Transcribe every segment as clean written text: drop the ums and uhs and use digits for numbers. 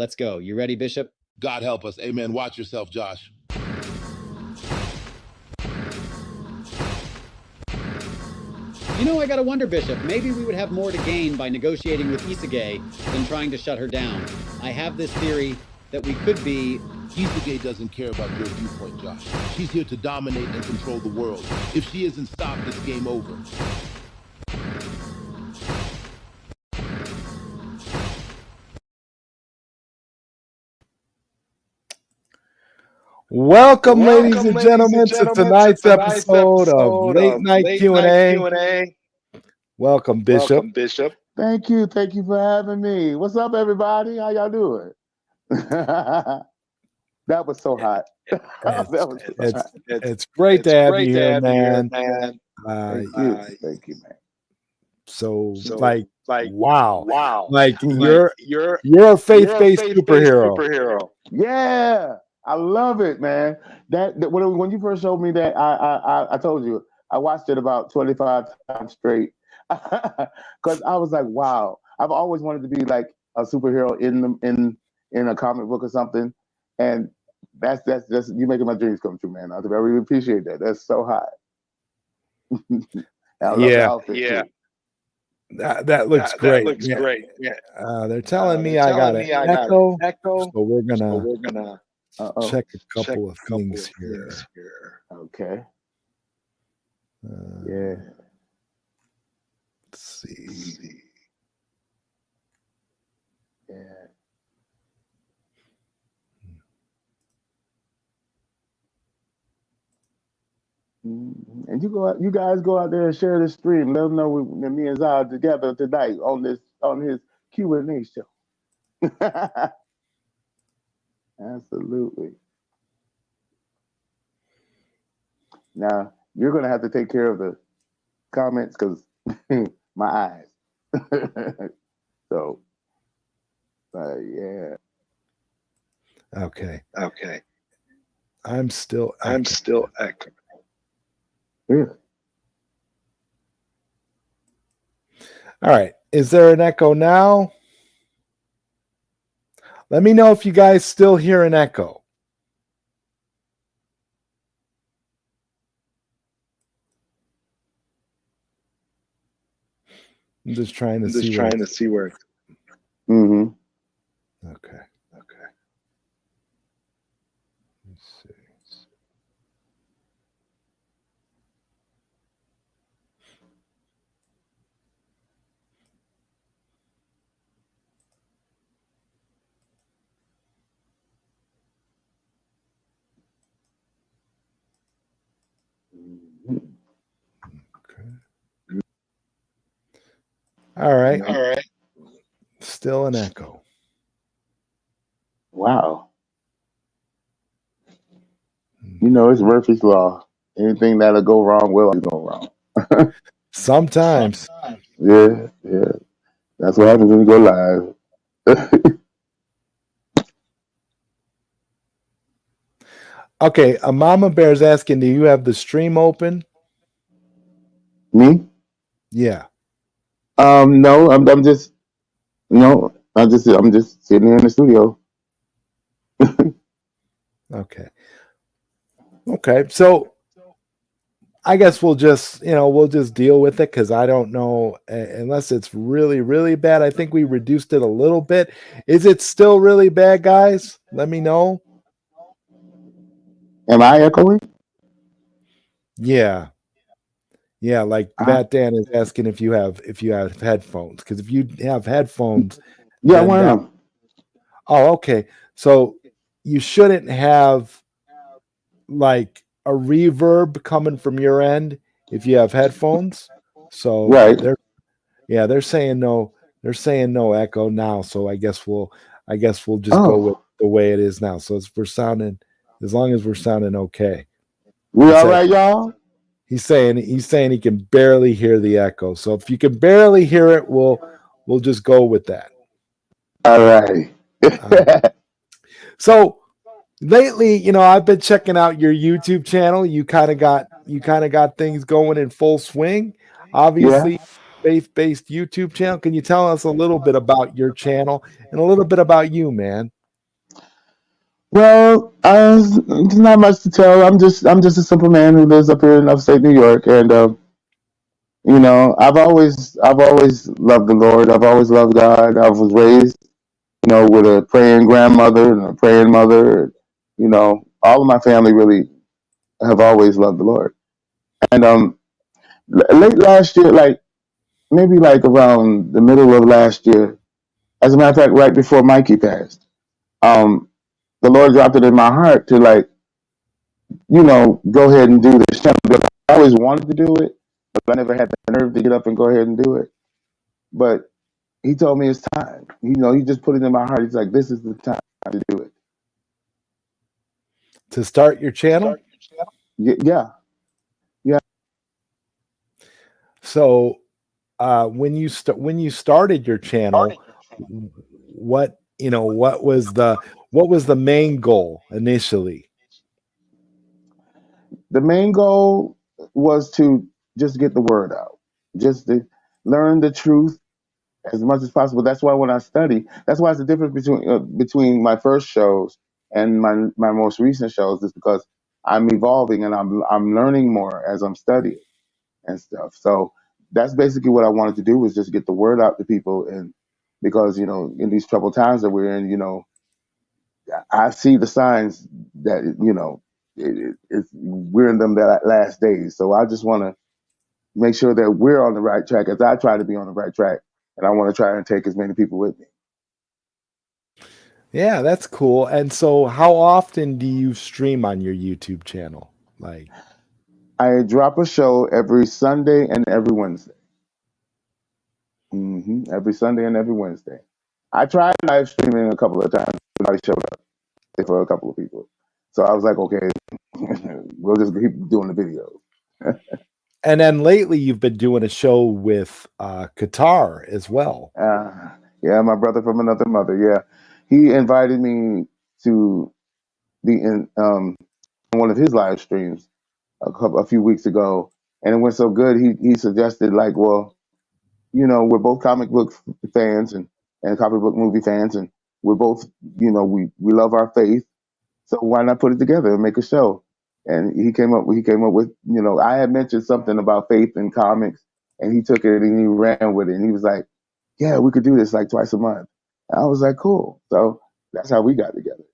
Let's go. You ready, Bishop? God help us. Amen. Watch yourself, Josh. You know, I gotta wonder, Bishop, maybe we would have more to gain by negotiating with Isage than trying to shut her down. I have this theory that we could be... Isage doesn't care about your viewpoint, Josh. She's here to dominate and control the world. If she isn't stopped, it's game over. Welcome, ladies and gentlemen, to tonight's episode of Late Night Q&A. Welcome, Bishop. Thank you for having me. What's up, everybody? How y'all doing? That was so hot. It's great to have you here, man. Thank you, man. So like, wow, like you're a faith-based superhero. Yeah. I love it, man. That when you first showed me that, I told you I watched it about 25 times straight because I was like, wow. I've always wanted to be like a superhero in a comic book or something, and that's you making my dreams come true, man. I really appreciate that. That's so hot. I love the outfit too. That looks great. Looks great. Yeah. They're telling me I got an echo, so we're gonna. Check a couple of things here. Okay. Yeah. Let's see. Yeah. And you guys go out there and share the stream. Let them know that me and Zod together tonight on his Q&A show. Absolutely. Now, you're going to have to take care of the comments because my eyes. So, yeah. Okay. I'm still echoing. Really? All right. Is there an echo now? Let me know if you guys still hear an echo. I'm just trying to see where. Mm-hmm. Okay. Let's see. Okay. All right. Still an echo. Wow. You know, it's Murphy's Law. Anything that'll go wrong will go wrong. Sometimes. Yeah. That's what happens when you go live. Okay, a Mama Bear's asking, do you have the stream open? Me? Yeah. No, I'm just sitting here in the studio. Okay. So I guess we'll just deal with it because I don't know unless it's really, really bad. I think we reduced it a little bit. Is it still really bad, guys? Let me know. Am I echoing? Yeah. Like Bat Dan is asking if you have headphones, because if you have headphones, yeah, one of them. Oh, okay. So you shouldn't have like a reverb coming from your end if you have headphones. So right. They're saying no. They're saying no echo now. So I guess we'll just go with the way it is now. So as long as we're sounding okay. We all right, y'all? He's saying he can barely hear the echo. So if you can barely hear it, we'll just go with that. All right. So lately, I've been checking out your YouTube channel. You kind of got things going in full swing. Obviously, faith-based YouTube channel. Can you tell us a little bit about your channel and a little bit about you, man? Well, there's not much to tell. I'm just a simple man who lives up here in upstate New York, and I've always loved the Lord. I've always loved God. I was raised, with a praying grandmother and a praying mother. And, all of my family really have always loved the Lord. And late last year, like maybe like around the middle of last year, as a matter of fact, right before Mikey passed, um, the Lord dropped it in my heart to go ahead and do this channel. Because I always wanted to do it, but I never had the nerve to get up and go ahead and do it. But he told me it's time. He just put it in my heart. He's like, this is the time to do it. To start your channel? Yeah. So when you started your channel, what was the main goal initially? The main goal was to just get the word out, just to learn the truth as much as possible. That's why when I study, that's why it's the difference between my first shows and my most recent shows, is because I'm evolving and I'm learning more as I'm studying and stuff. So that's basically what I wanted to do, was just get the word out to people. And because in these troubled times that we're in, I see the signs that we're in them that last days. So I just want to make sure that we're on the right track, as I try to be on the right track, and I want to try and take as many people with me. Yeah, that's cool. And so how often do you stream on your YouTube channel? Like, I drop a show every Sunday and every Wednesday. Every Sunday and every Wednesday. I tried live streaming a couple of times. Nobody showed up for a couple of people. So I was like, okay, we'll just keep doing the videos. and then lately you've been doing a show with Qatar as well. Yeah, my brother from another mother. Yeah, he invited me to be in one of his live streams a few weeks ago, and it went so good. He suggested, like, well, we're both comic book fans and comic book movie fans, and we're both, we love our faith. So why not put it together and make a show? And he came up with, I had mentioned something about faith in comics, and he took it and he ran with it. And he was like, yeah, we could do this like twice a month. And I was like, cool. So that's how we got together.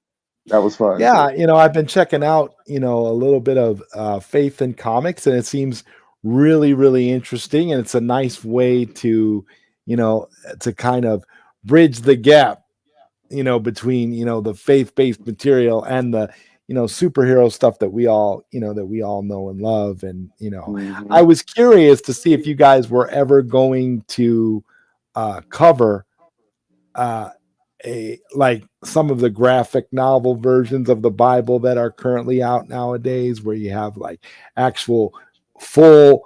That was fun. Yeah, I've been checking out, a little bit of faith in comics, and it seems really, really interesting. And it's a nice way to, to kind of bridge the gap, between, the faith-based material and the, superhero stuff that we all know and love. And, I was curious to see if you guys were ever going to cover like some of the graphic novel versions of the Bible that are currently out nowadays, where you have like actual full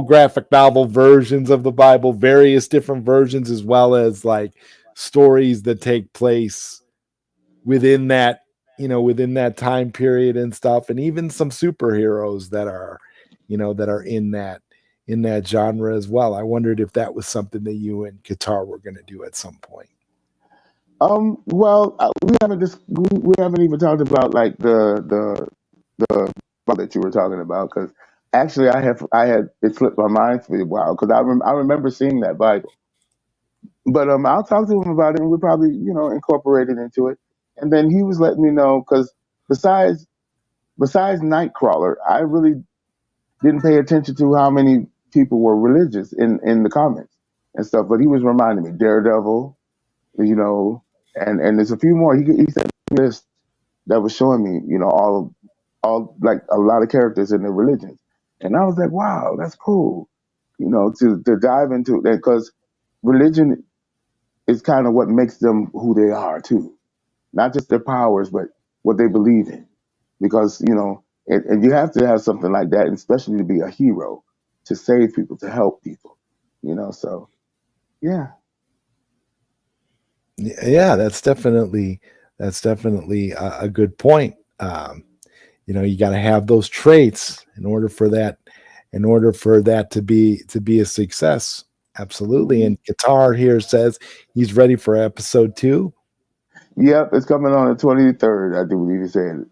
graphic novel versions of the Bible, various different versions, as well as like stories that take place within that, within that time period and stuff, and even some superheroes that are, in that genre as well. I wondered if that was something that you and Qatar were going to do at some point. Well, we haven't even talked about like the that you were talking about, because actually I had it slipped my mind for a while, because I remember seeing that Bible, but I'll talk to him about it, and we'll probably incorporate it into it. And then he was letting me know, because besides Nightcrawler, I really didn't pay attention to how many people were religious in the comics and stuff. But he was reminding me Daredevil, and there's a few more. He said a list that was showing me, all like a lot of characters in the religions, and I was like, wow, that's cool, to dive into that, because religion is kind of what makes them who they are too, not just their powers, but what they believe in, because and you have to have something like that, and especially to be a hero, to save people, to help people, so yeah. Yeah, that's definitely a good point. You got to have those traits in order for that to be a success. Absolutely. And Qatar here says he's ready for episode 2. Yep, it's coming on the 23rd. I do believe he said it.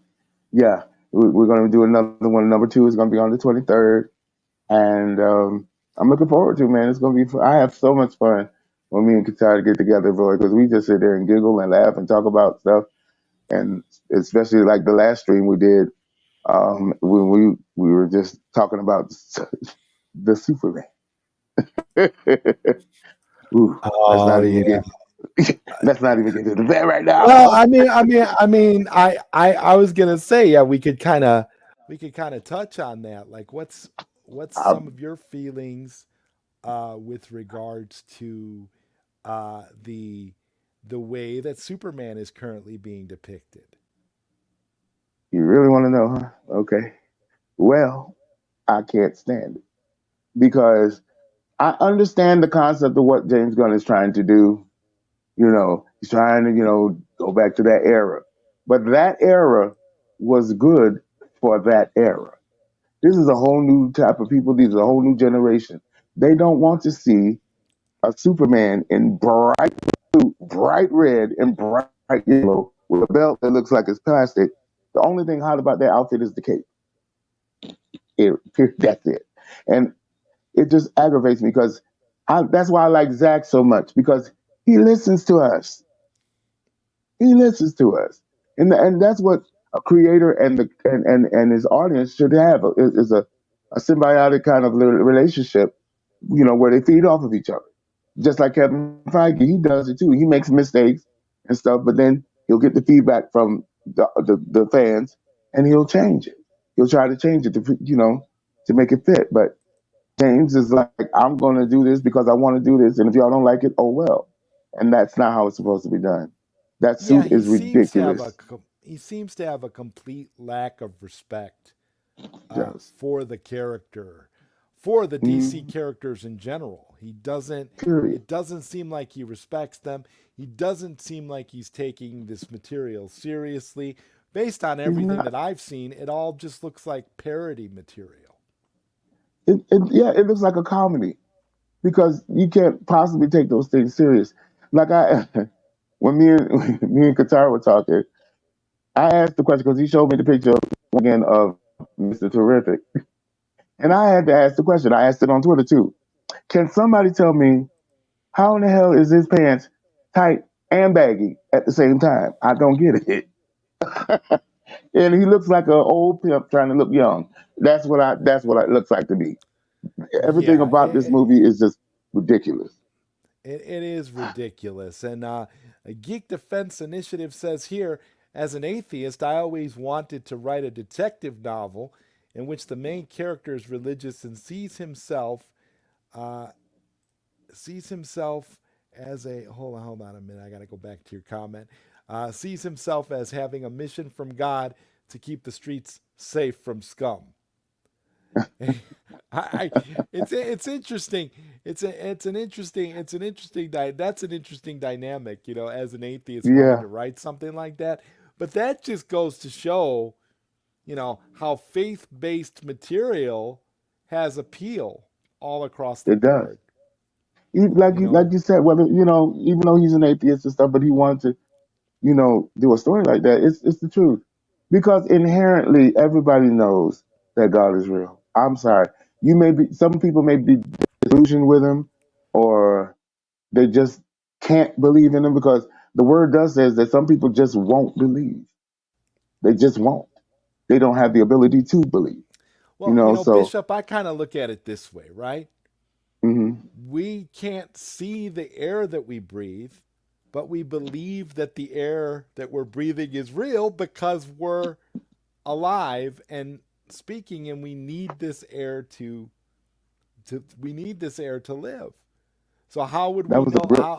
Yeah, we're going to do another one. Number 2 is going to be on the 23rd, and I'm looking forward to it, man. It's going to be fun. I have so much fun when me and Qatar get together, boy, because we just sit there and giggle and laugh and talk about stuff, and especially like the last stream we did when we were just talking about the Superman. Ooh, let's Oh not even yeah. let's not even get to the bed right now. Well, I was gonna say, yeah, we could kind of touch on that. Like, what's some of your feelings with regards to the way that Superman is currently being depicted? You really want to know, huh? Okay. Well, I can't stand it because I understand the concept of what James Gunn is trying to do. He's trying to, go back to that era. But that era was good for that era. This is a whole new type of people. These are a whole new generation. They don't want to see a Superman in bright blue, bright red, and bright yellow with a belt that looks like it's plastic. The only thing hot about that outfit is the cape. That's it. And it just aggravates me because that's why I like Zach so much because he listens to us. He listens to us, and that's what a creator and his audience should have is a symbiotic kind of relationship, where they feed off of each other. Just like Kevin Feige, he does it too. He makes mistakes and stuff, but then he'll get the feedback from the fans, and he'll change it. He'll try to change it to make it fit. But James is like, I'm going to do this because I want to do this, and if y'all don't like it, oh well. And that's not how it's supposed to be done. That Yeah, suit is ridiculous. he seems to have a complete lack of respect Yes. for the character, for the DC Mm, characters in general. He doesn't. period. It doesn't seem like he respects them. He doesn't seem like he's taking this material seriously. Based on He's everything that not. I've seen, it all just looks like parody material. Yeah, it looks like a comedy because you can't possibly take those things serious. Like when me and Qatar were talking, I asked the question because he showed me the picture again of Mr. Terrific, and I had to ask the question. I asked it on Twitter too. Can somebody tell me how in the hell is his pants tight and baggy at the same time? I don't get it. And he looks like an old pimp trying to look young. That's what it looks like to me. Everything Yeah, about this movie is just ridiculous. it is ridiculous. And a Geek Defense Initiative says here, as an atheist, I always wanted to write a detective novel in which the main character is religious and uh, sees himself as a hold on a minute. I got to go back to your comment. Sees himself as having a mission from God to keep the streets safe from scum. I, it's interesting. That's an interesting dynamic. As an atheist wanting Yeah, to write something like that, but that just goes to show, how faith based material has appeal all across the it does. board. Like You you know, like you said, whether even though he's an atheist and stuff, but he wanted to do a story like that. It's the truth because inherently everybody knows that God is real. I'm sorry, some people may be disillusioned with him, or they just can't believe in him because the word does says that some people just won't believe. They just won't. They don't have the ability to believe. well, So Bishop, I kind of look at it this way, right? mhm. We can't see the air that we breathe, but we believe that the air that we're breathing is real because we're alive and speaking, and we need this air to live. So how would That we was a know brilliant.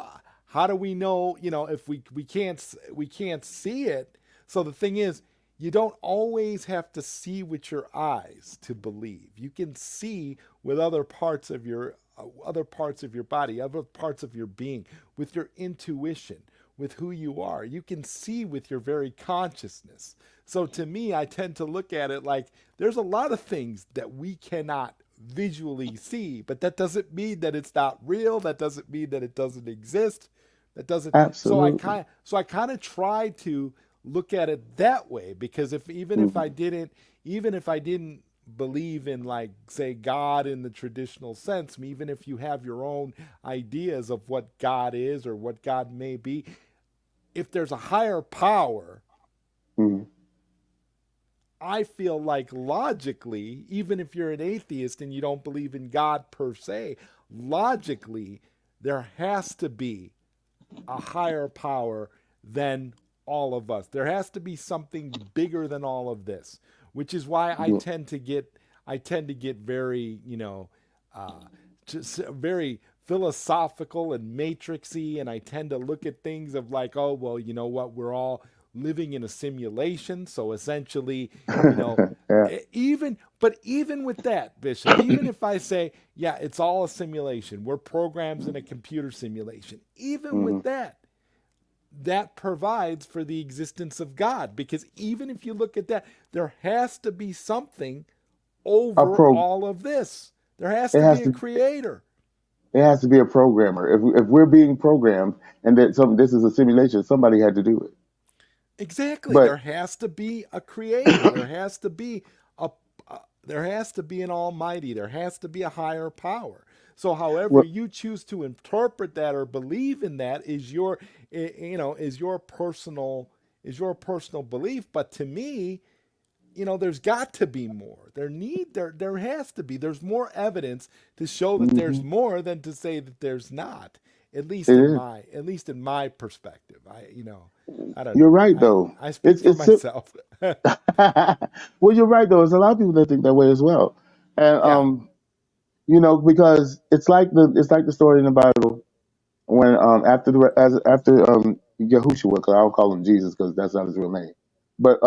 how do we know, if we can't see it? So the thing is, you don't always have to see with your eyes to believe. You can see with other parts of your body, other parts of your being, with your intuition, with who you are. You can see with your very consciousness. So to me, I tend to look at it like there's a lot of things that we cannot visually see, but that doesn't mean that it's not real. That doesn't mean that it doesn't exist. That doesn't. Absolutely. So I kind of try to look at it that way, because if even if I didn't believe in, like, say, God in the traditional sense, even if you have your own ideas of what God is or what God may be, if there's a higher power, Mhm. I feel like logically, even if you're an atheist and you don't believe in God per se, logically, there has to be a higher power than all of us. There has to be something bigger than all of this, which is why Yeah. I tend to get very, uh, just very philosophical and matrixy, and I tend to look at things of like, oh well, you know what, we're all living in a simulation, so essentially, Yeah. even with that, Bishop, even if I say, yeah, it's all a simulation, we're programs in a computer simulation, even Hmm. with that, that provides for the existence of God, because even if you look at that, there has to be something A over pro. all of this. There has It to has be a to. creator. It has to be a programmer. If we're being programmed and that this is a simulation, somebody had to do it. Exactly. But There has to be a creator. A there has to be an almighty. There has to be a higher power. So however well, you choose to interpret that or believe in that is your personal belief, but to me, there's got to be more. There has to be. There's more evidence to show that there's mhm, more than to say that there's not. At least it in is. my perspective. I don't You're know. right though. I speak It's for it's myself. well, you're right though. There's a lot of people that think that way as well, and Yeah. because it's like the story in the Bible when after Yahushua, 'cause I don't call him Jesus because that's not his real name, but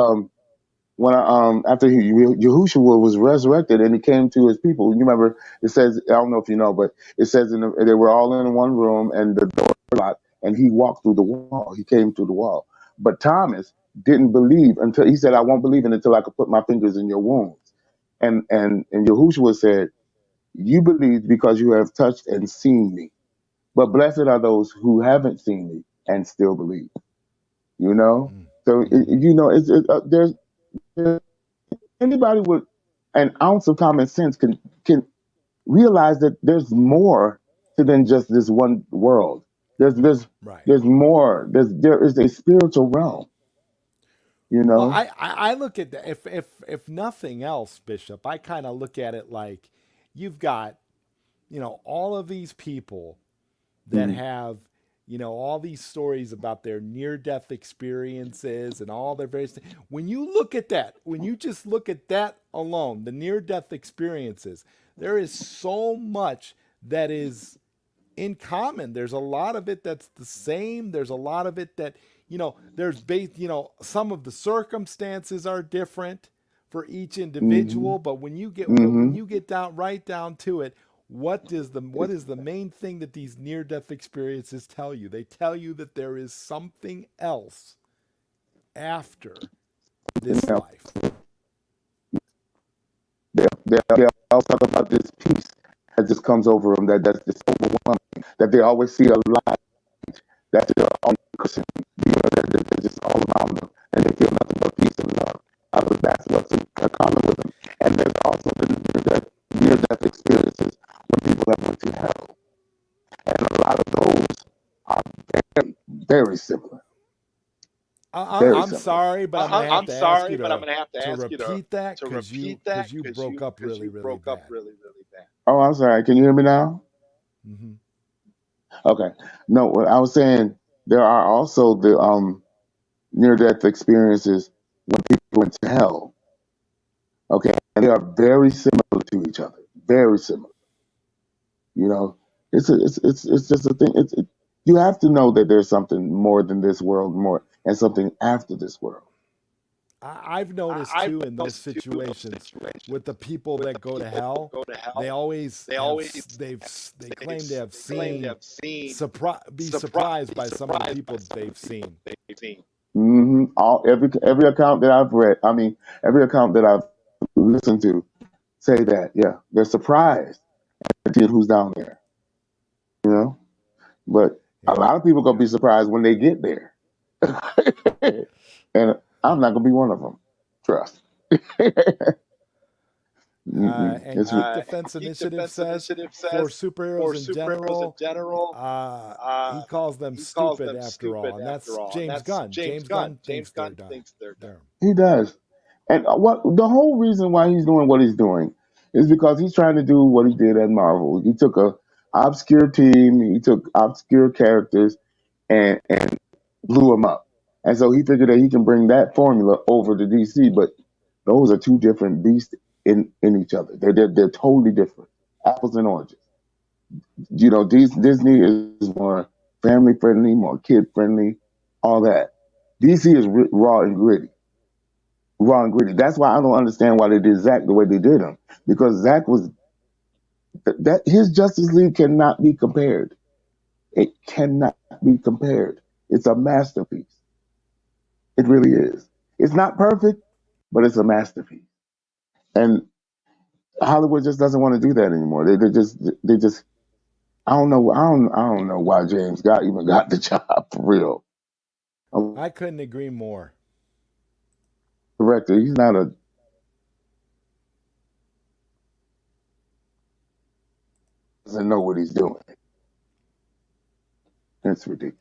when after Yahushua was resurrected and he came to his people, you remember it says, I don't know if you know, but it says they were all in one room and the door was locked and he walked through the wall. He came through the wall, but Thomas didn't believe until he said, "I won't believe it until I could put my fingers in your wounds." And Yahushua said, "You believe because you have touched and seen me, but blessed are those who haven't seen me and still believe." You know, so Mm-hmm. there's anybody with an ounce of common sense can realize that there's more to than just this one world. There's there's Right. there's more. There is a spiritual realm. You Well, know. I look at that, if nothing else, Bishop, I kind of look at it like you've got, all of these people that Mhm. have, all these stories about their near death experiences and all their various things. When you look at that, when you just look at that alone, the near death experiences, there is so much that is in common. There's a lot of it that's the same. There's a lot of it that, some of the circumstances are different for each Mhm. individual, but when Mhm. you get down right down to it, what It's is the main thing that these near death experiences tell you? They tell you that there is something else after something this else. life. They all talk about this peace that just comes over them. That's just overwhelming. That they always see a light. That they're all Christian. They're just all around them, and they feel nothing but peace and love. That's what's in common with them. And there's also the near-death experiences when people have went to hell, and a lot of those are very, very similar. Very I'm similar. sorry, but I'm going to have I'm to ask you sorry, but I'm gonna have to to ask you repeat that to because repeat that you broke up because really, you really broke up bad. really bad. Oh, I'm sorry. Can you hear me now? Hmm. Okay. No, what I was saying, there are also the near-death experiences when people went to hell. Okay, and they are very similar to each other. Very similar. You know, it's just a thing. You have to know that there's something more than this world, more and something after this world. I've noticed I've too in those noticed too in those situations with the situations people with that the go to people that hell, go to they hell, always they have always they claim to have they claim to seen have seen be surprised be by some of the surprised by people that some of they've the people seen. they've seen. All every account that I've read, I mean, every account that I've listened to say that. Yeah, they're surprised at seeing who's down there. You know, but a Yeah. lot of people gonna be surprised when they get there, and I'm not gonna be one of them. Trust. And It's Geek Defense Initiative says for superheroes in general, he calls them stupid after all, and that's James Gunn. James Gunn thinks they're dumb. he does, and what the whole reason why he's doing what he's doing is because he's trying to do what he did at Marvel. He took a obscure team, he took obscure characters, and blew them up, and so he figured that he can bring that formula over to DC. But those are two different beasts in each other. They're totally different, apples and oranges. You know, Disney is more family friendly, more kid friendly, all that. DC is raw and gritty, raw and gritty. That's why I don't understand why they did Zack the way they did him, because Zack was that his Justice League cannot be compared. It cannot be compared. It's a masterpiece. It really is. It's not perfect, but it's a masterpiece. And Hollywood just doesn't want to do that anymore. They just I don't know why James got even got the job for real. A I couldn't agree more. director, he's not a doesn't know what he's doing. It's ridiculous.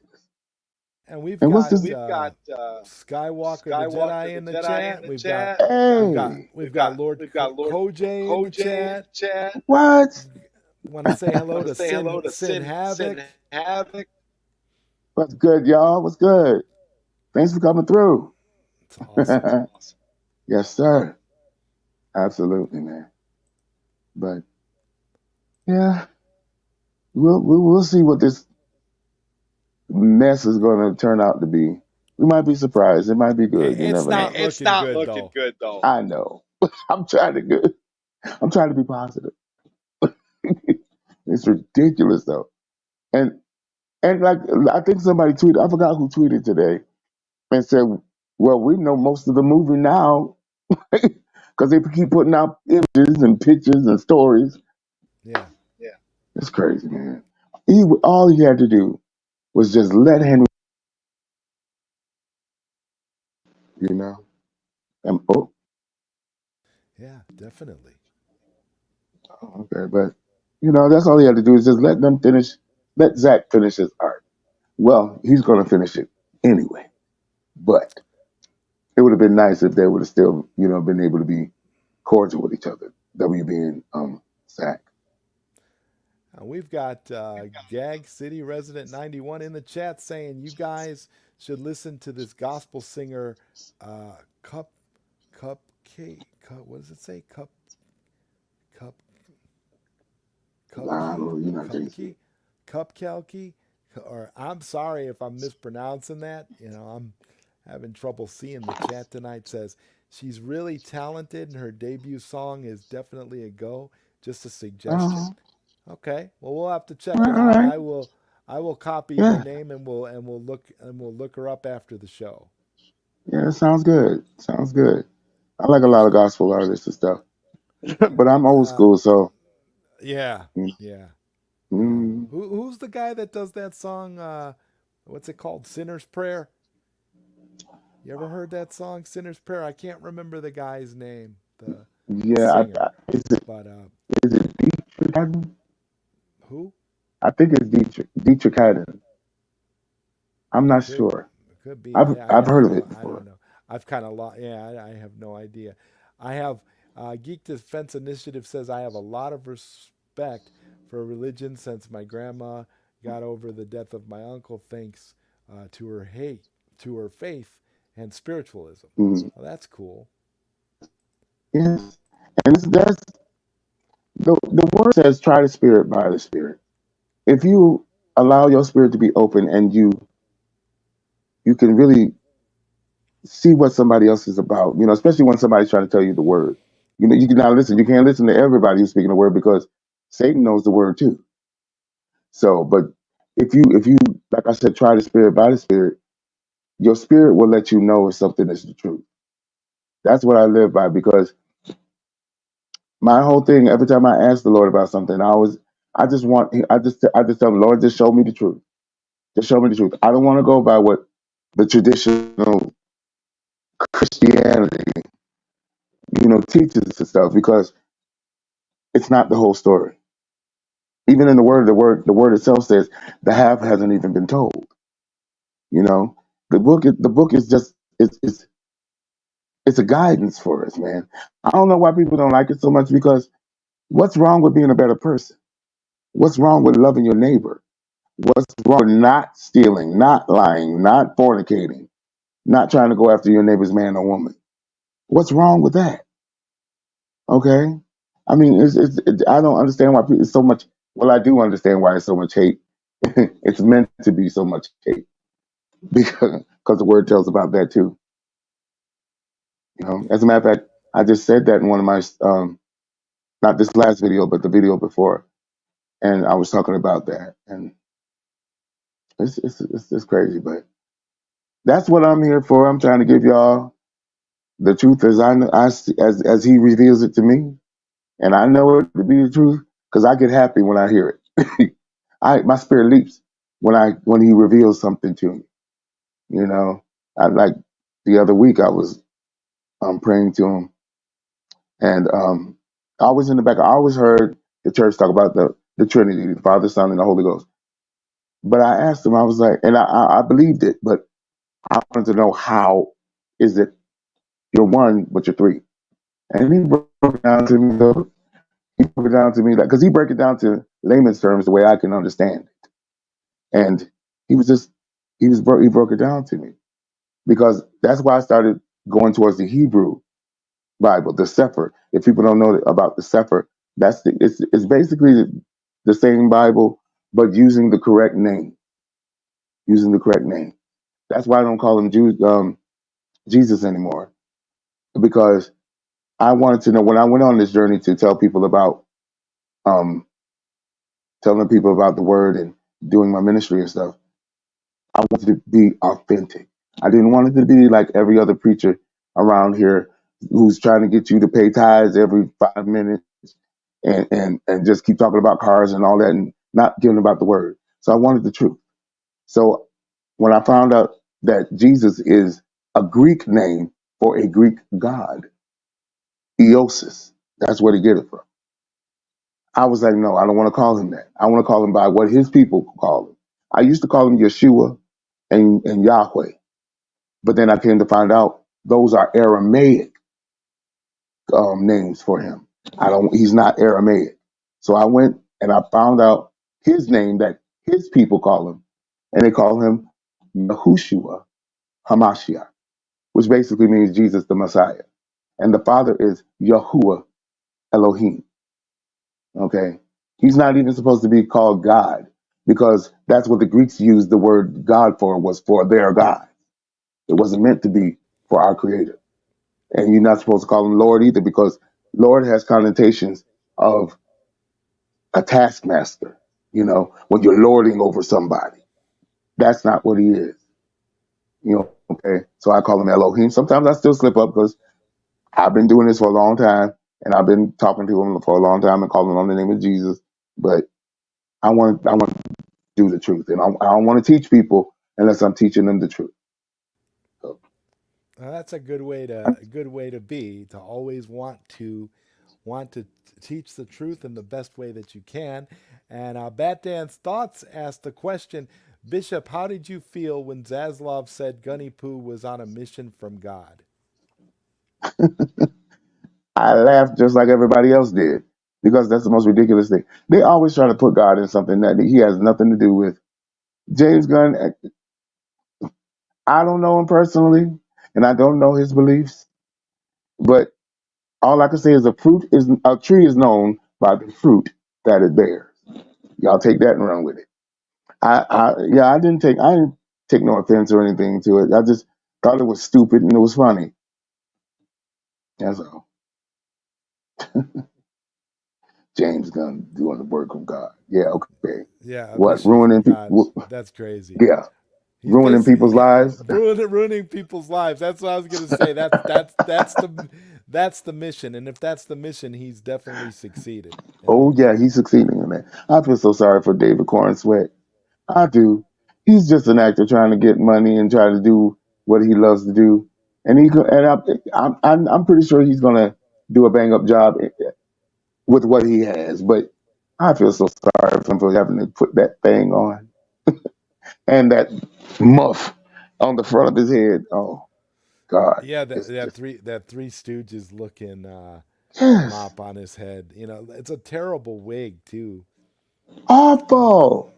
And we've And what's got this? Skywalker the Jedi in the chat. Hey, We've got Lord Koj in the chat. what? Want to say hello to Sin Havoc. What's good, y'all? What's good? Thanks for coming through. It's awesome. Yes, sir. Absolutely, man. But yeah, we'll see what this mess is going to turn out to be. We might be surprised. It might be good. You It's never know. not looking good though. I know. I'm trying to good. I'm trying to be positive. It's ridiculous though. And like I think somebody tweeted. I forgot who tweeted today and said, "Well, we know most of the movie now because they keep putting out images and pictures and stories." Yeah. It's crazy, man. All he had to do was just let Henry, you know. And, Yeah, definitely. okay, but that's all he had to do is just let them finish. Let Zach finish his art. Well, he's going to finish it anyway. But it would have been nice if they would have still, been able to be cordial with each other. WB and Zach. We've got Gag City Resident 91 in the chat saying you guys should listen to this gospel singer Cup what does it say? Cup Kelky, or I'm sorry if I'm mispronouncing that. I'm having trouble seeing the chat tonight. Says she's really talented and her debut song is definitely a go. Just a suggestion. Okay, well we'll have to check it out. Right. I will copy the name and we'll look her up after the show. Yeah, it sounds good. Sounds good. I like a lot of gospel artists and stuff, but I'm old school, so yeah. Mm. Who's the guy that does that song? What's it called? Sinner's Prayer. You ever heard that song, Sinner's Prayer? I can't remember the guy's name. The singer. Is it Dietrich Haddon? Who? I think it's Dietrich Haddon. I'm not sure. Could be. I've heard of it before. I don't know. I've kind of lost. Yeah, I have no idea. I have Geek Defense Initiative says I have a lot of respect for religion since my grandma got over the death of my uncle thanks to her faith and spiritualism. Mm. Well, that's cool. Yes, and that's the word says, "Try the spirit by the spirit." If you allow your spirit to be open and you can really see what somebody else is about, especially when somebody's trying to tell you the word. You can now listen. You can't listen to everybody who's speaking the word because Satan knows the word too. So, but if you, like I said, try the spirit by the spirit, your spirit will let you know if something is the truth. That's what I live by because My whole thing, every time I ask the Lord about something, I just tell him, Lord, just show me the truth. Just show me the truth. I don't want to go by what the traditional Christianity, teaches and stuff, because it's not the whole story. Even in the word itself says the half hasn't even been told. You know, the book is just it's a guidance for us, man. I don't know why people don't like it so much, because what's wrong with being a better person? What's wrong with loving your neighbor? What's wrong with not stealing, not lying, not fornicating, not trying to go after your neighbor's man or woman? What's wrong with that? Okay. I mean, I don't understand why it's so much. Well, I do understand why it's so much hate. It's meant to be so much hate because the word tells about that too. As a matter of fact, I just said that in one of my not this last video, but the video before, and I was talking about that, and it's just crazy. But that's what I'm here for. I'm trying to give y'all the truth as as He reveals it to me, and I know it to be the truth because I get happy when I hear it. My spirit leaps when He reveals something to me. I like the other week I was praying to Him, and I was in the back. I always heard the church talk about the Trinity, the Father, Son, and the Holy Ghost. But I asked Him, I was like, and I believed it, but I wanted to know, how is it you're one but you're three? And He broke it down to me. Though He broke it down to me, because He broke it down to layman's terms the way I can understand it. And He was just he broke it down to me, because that's why I started going towards the Hebrew Bible, the Sefer. If people don't know about the Sefer, it's basically the same Bible, but using the correct name. Using the correct name. That's why I don't call him Jesus anymore, because I wanted to know, when I went on this journey to tell people about um, telling people about the Word and doing my ministry and stuff. I wanted to be authentic. I didn't want it to be like every other preacher around here who's trying to get you to pay tithes every 5 minutes, and just keep talking about cars and all that, and not giving about the word. So I wanted the truth. So when I found out that Jesus is a Greek name for a Greek god, Eosis, that's where they get it from. I was like, no, I don't want to call him that. I want to call him by what his people call him. I used to call him Yeshua and Yahweh, but then I came to find out those are Aramaic names for him. He's not Aramaic. So I went and I found out his name that his people call him, and they call him Yahushua Hamashiach, which basically means Jesus the Messiah. And the Father is Yahuwah Elohim. Okay. He's not even supposed to be called God, because that's what the Greeks used the word God for, was for their God. It wasn't meant to be for our Creator. And you're not supposed to call him Lord either, because Lord has connotations of a taskmaster, when you're lording over somebody. That's not what he is. Okay. So I call him Elohim. Sometimes I still slip up, because I've been doing this for a long time, and I've been talking to him for a long time and calling him on the name of Jesus. But I want to do the truth, and I don't want to teach people unless I'm teaching them the truth. So, That's a good way to be, to always want to teach the truth in the best way that you can. And Bat Dan's Thoughts asked the question, Bishop, how did you feel when Zaslav said Gunny Poo was on a mission from God? I laughed just like everybody else did, because that's the most ridiculous thing. They always try to put God in something that he has nothing to do with. James Gunn, I don't know him personally, and I don't know his beliefs, but all I can say is a tree is known by the fruit that it bears. Y'all take that and run with it. I didn't take no offense or anything to it. I just thought it was stupid and it was funny. That's all. James Gunn doing the work of God. Yeah, okay. Yeah, a What, mission from ruining God. people? That's crazy. Yeah, He's ruining people's basically lives. ruining people's lives. That's what I was gonna say. That's that's the mission, and if that's the mission, he's definitely succeeded. Oh yeah, he's succeeding in that. I feel so sorry for David Corn Sweat. I do. He's just an actor trying to get money and trying to do what he loves to do, and I'm pretty sure he's gonna do a bang up job with what he has. But I feel so sorry for him for having to put that thing on and that muff on the front of his head. Oh God, Yeah, it's just that Three Stooges looking yes, mop on his head. It's a terrible wig too. awful.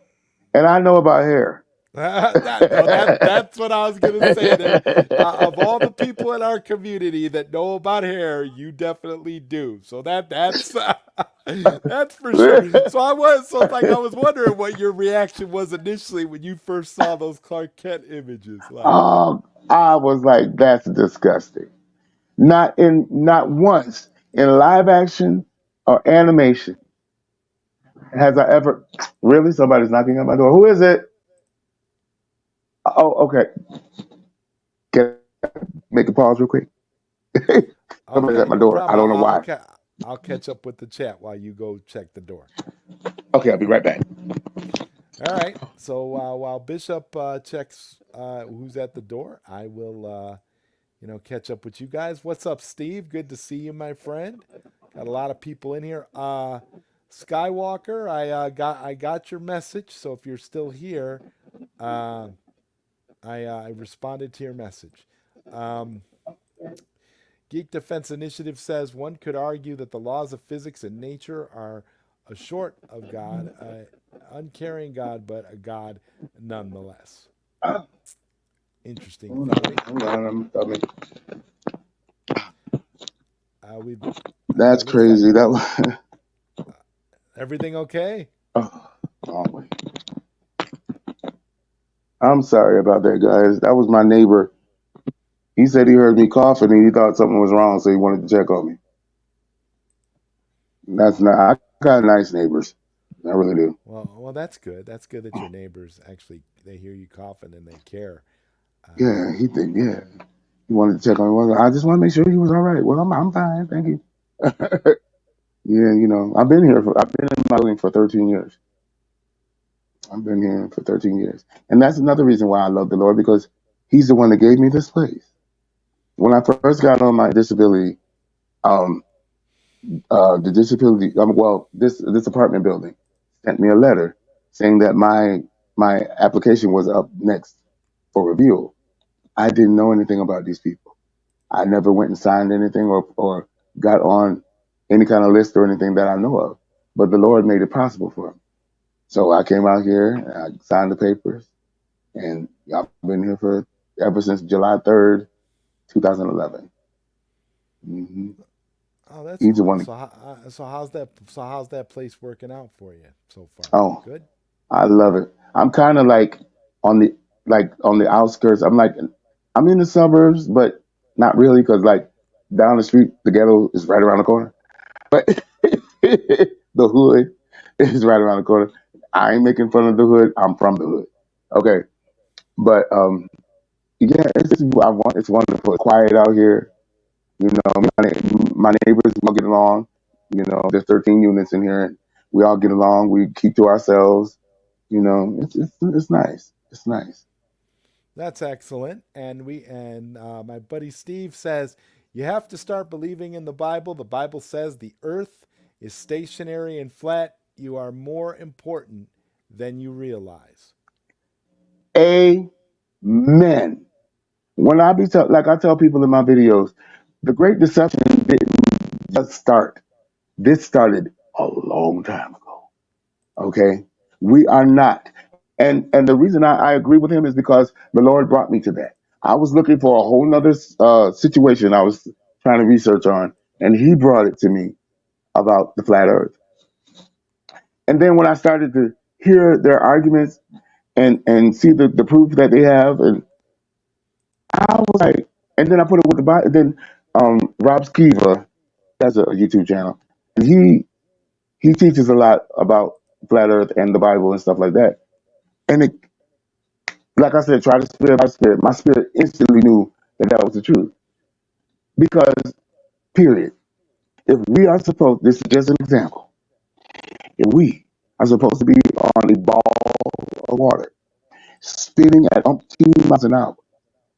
And I know about hair. That's what I was gonna say. There, of all the people in our community that know about hair, you definitely do. So that's that's for sure. So it's like I was wondering what your reaction was initially when you first saw those Clark Kent images. Like, I was like, that's disgusting. Not once in live action or animation has I ever really somebody's knocking at my door. Who is it? Oh, okay. Can I make a pause real quick? Somebody's at okay, my no door. I problem. don't know why. I'll catch up with the chat while you go check the door. Okay, I'll be right back. All right. So while Bishop checks who's at the door, I will catch up with you guys. What's up, Steve? Good to see you, my friend. Got a lot of people in here. Skywalker, I got your message. So if you're still here, I responded to your message. Geek Defense Initiative says one could argue that the laws of physics and nature are a short of God, uncaring God, but a God nonetheless. Interesting theory. That's crazy. That was everything okay? Oh, I'm sorry about that, guys. That was my neighbor. He said he heard me coughing and he thought something was wrong, so he wanted to check on me. That's not. I got nice neighbors. I really do. Well, that's good. That's good that your neighbors actually they hear you coughing and they care. Yeah, he wanted to check on me. Well, I just want to make sure he was all right. Well, I'm fine, thank you. Yeah, I've been in my building for 13 years. I've been here for 13 years, and that's another reason why I love the Lord, because He's the one that gave me this place. When I first got on my disability, the disability, this apartment building sent me a letter saying that my application was up next for review. I didn't know anything about these people. I never went and signed anything or got on any kind of list or anything that I know of. But the Lord made it possible for me. So I came out here, and I signed the papers, and I've been here ever since July 3rd, 2011. Mm-hmm. Oh, that's He's the cool. one. So how's that place working out for you so far? Oh, good. I love it. I'm kind of on the outskirts. I'm in the suburbs, but not really, because down the street, the ghetto is right around the corner. But the hood is right around the corner. I ain't making fun of the hood. I'm from the hood. Okay, but yeah, it's wonderful. It's quiet out here. My neighbors all get along. There's 13 units in here, and we all get along. We keep to ourselves. It's nice. It's nice. That's excellent. And my buddy Steve says you have to start believing in the Bible. The Bible says the earth is stationary and flat. You are more important than you realize. Amen. When I I tell people in my videos, the Great Deception didn't just start. This started a long time ago. Okay, we are not, and the reason I agree with him is because the Lord brought me to that. I was looking for a whole nother situation I was trying to research on, and He brought it to me about the flat Earth. And then when I started to hear their arguments and see the proof that they have, and I was like, and then I put it with the Bible. Then Rob Skiva has a YouTube channel, and he teaches a lot about flat Earth and the Bible and stuff like that. And it, like I said, try the spirit by spirit. My spirit instantly knew that was the truth, because Period. If we are supposed, this is just an example, if we are supposed to be on a ball of water, spinning at umpteen miles an hour,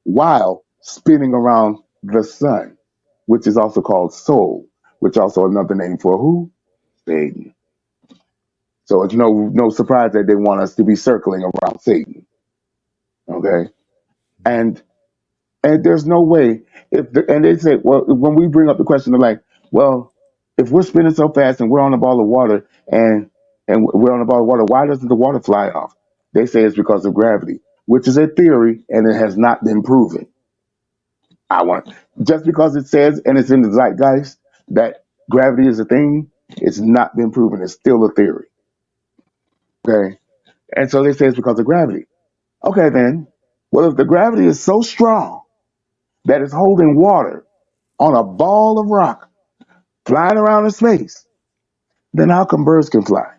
while spinning around the sun, which is also called Sol, which also another name for who? Satan. So it's no surprise that they want us to be circling around Satan. Okay, and there's no way and they say, well, when we bring up the question of like, well, if we're spinning so fast and we're on a ball of water and we're on a ball of water, why doesn't the water fly off? They say it's because of gravity, which is a theory and it has not been proven. Just because it says and it's in the zeitgeist that gravity is a thing, it's not been proven. It's still a theory. Okay, and so they say it's because of gravity. Okay, then, well, if the gravity is so strong that it's holding water on a ball of rock flying around in space, then how come birds can fly?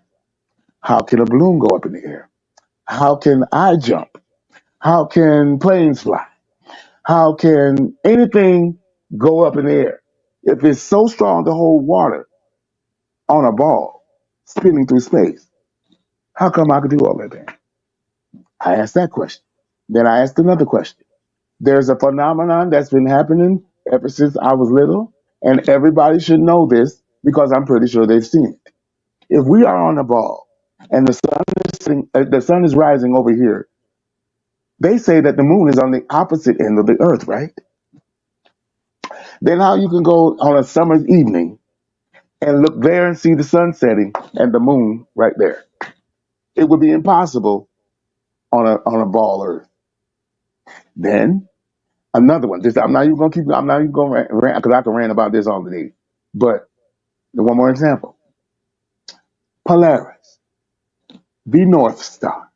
How can a balloon go up in the air? How can I jump? How can planes fly? How can anything go up in the air? If it's so strong to hold water on a ball spinning through space, how come I could do all that then? I asked that question. Then I asked another question. There's a phenomenon that's been happening ever since I was little, and everybody should know this because I'm pretty sure they've seen it. If we are on a ball and the sun is rising over here, they say that the moon is on the opposite end of the earth, right? Then how you can go on a summer's evening and look there and see the sun setting and the moon right there? It would be impossible on a ball earth. Then another one. I'm not even gonna rant because I can rant about this all day. But one more example. Polaris, the North Star,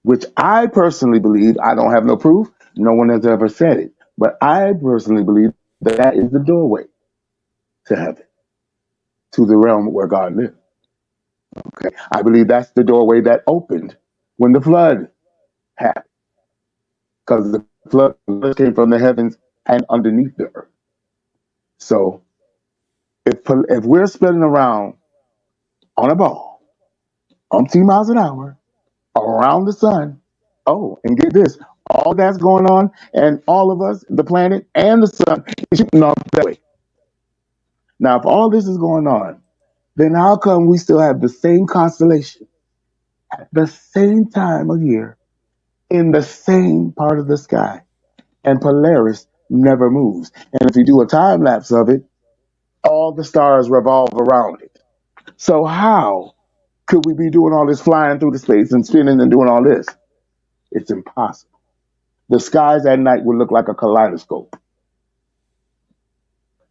which I personally believe, I don't have no proof, no one has ever said it, but I personally believe that is the doorway to heaven, to the realm where God lives. Okay, I believe that's the doorway that opened when the flood happened, because the flood came from the heavens and underneath the earth. So if we're spinning around on a ball, umpteen miles an hour, around the sun, oh, and get this, all that's going on, and all of us, the planet and the sun, is shooting off that way. Now, if all this is going on, then how come we still have the same constellation at the same time of year in the same part of the sky, and Polaris never moves? And if you do a time lapse of it, all the stars revolve around it. So how could we be doing all this flying through the space and spinning and doing all this? It's impossible. The skies at night would look like a kaleidoscope.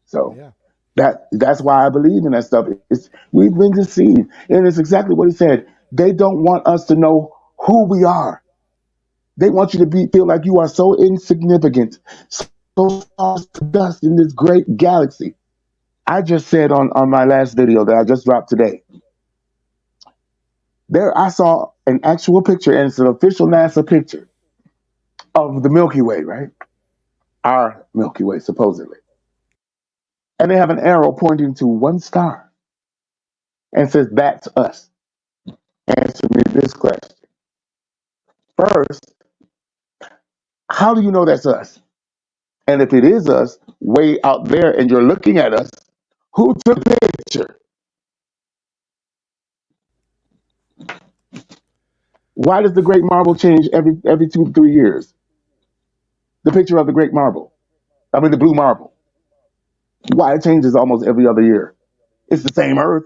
So Yeah. that's why I believe in that stuff. We've been deceived. And it's exactly what he said. They don't want us to know who we are. They want you to feel like you are so insignificant, so dust in this great galaxy. I just said on my last video that I just dropped today, there I saw an actual picture, and it's an official NASA picture of the Milky Way, right? Our Milky Way, supposedly. And they have an arrow pointing to one star and says, that's us. Answer me this question. First, how do you know that's us? And if it is us, way out there, and you're looking at us, who took the picture? Why does the Great Marble change every 2 to 3 years? The picture of the Great Marble. I mean, the blue marble. Why it changes almost every other year? It's the same Earth,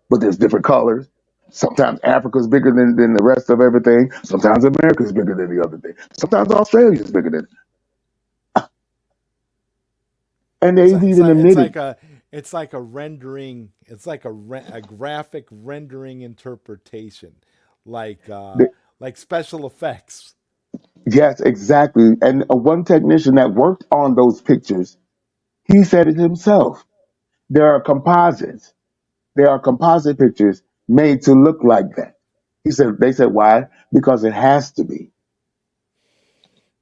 but there's different colors. Sometimes Africa's bigger than the rest of everything. Sometimes America's bigger than the other thing. Sometimes Australia's bigger than. And they've even admitted. It's like a rendering. It's like a graphic rendering interpretation, like special effects. Yes, exactly. And one technician that worked on those pictures, he said it himself. There are composites. There are composite pictures made to look like that. They said, why? Because it has to be.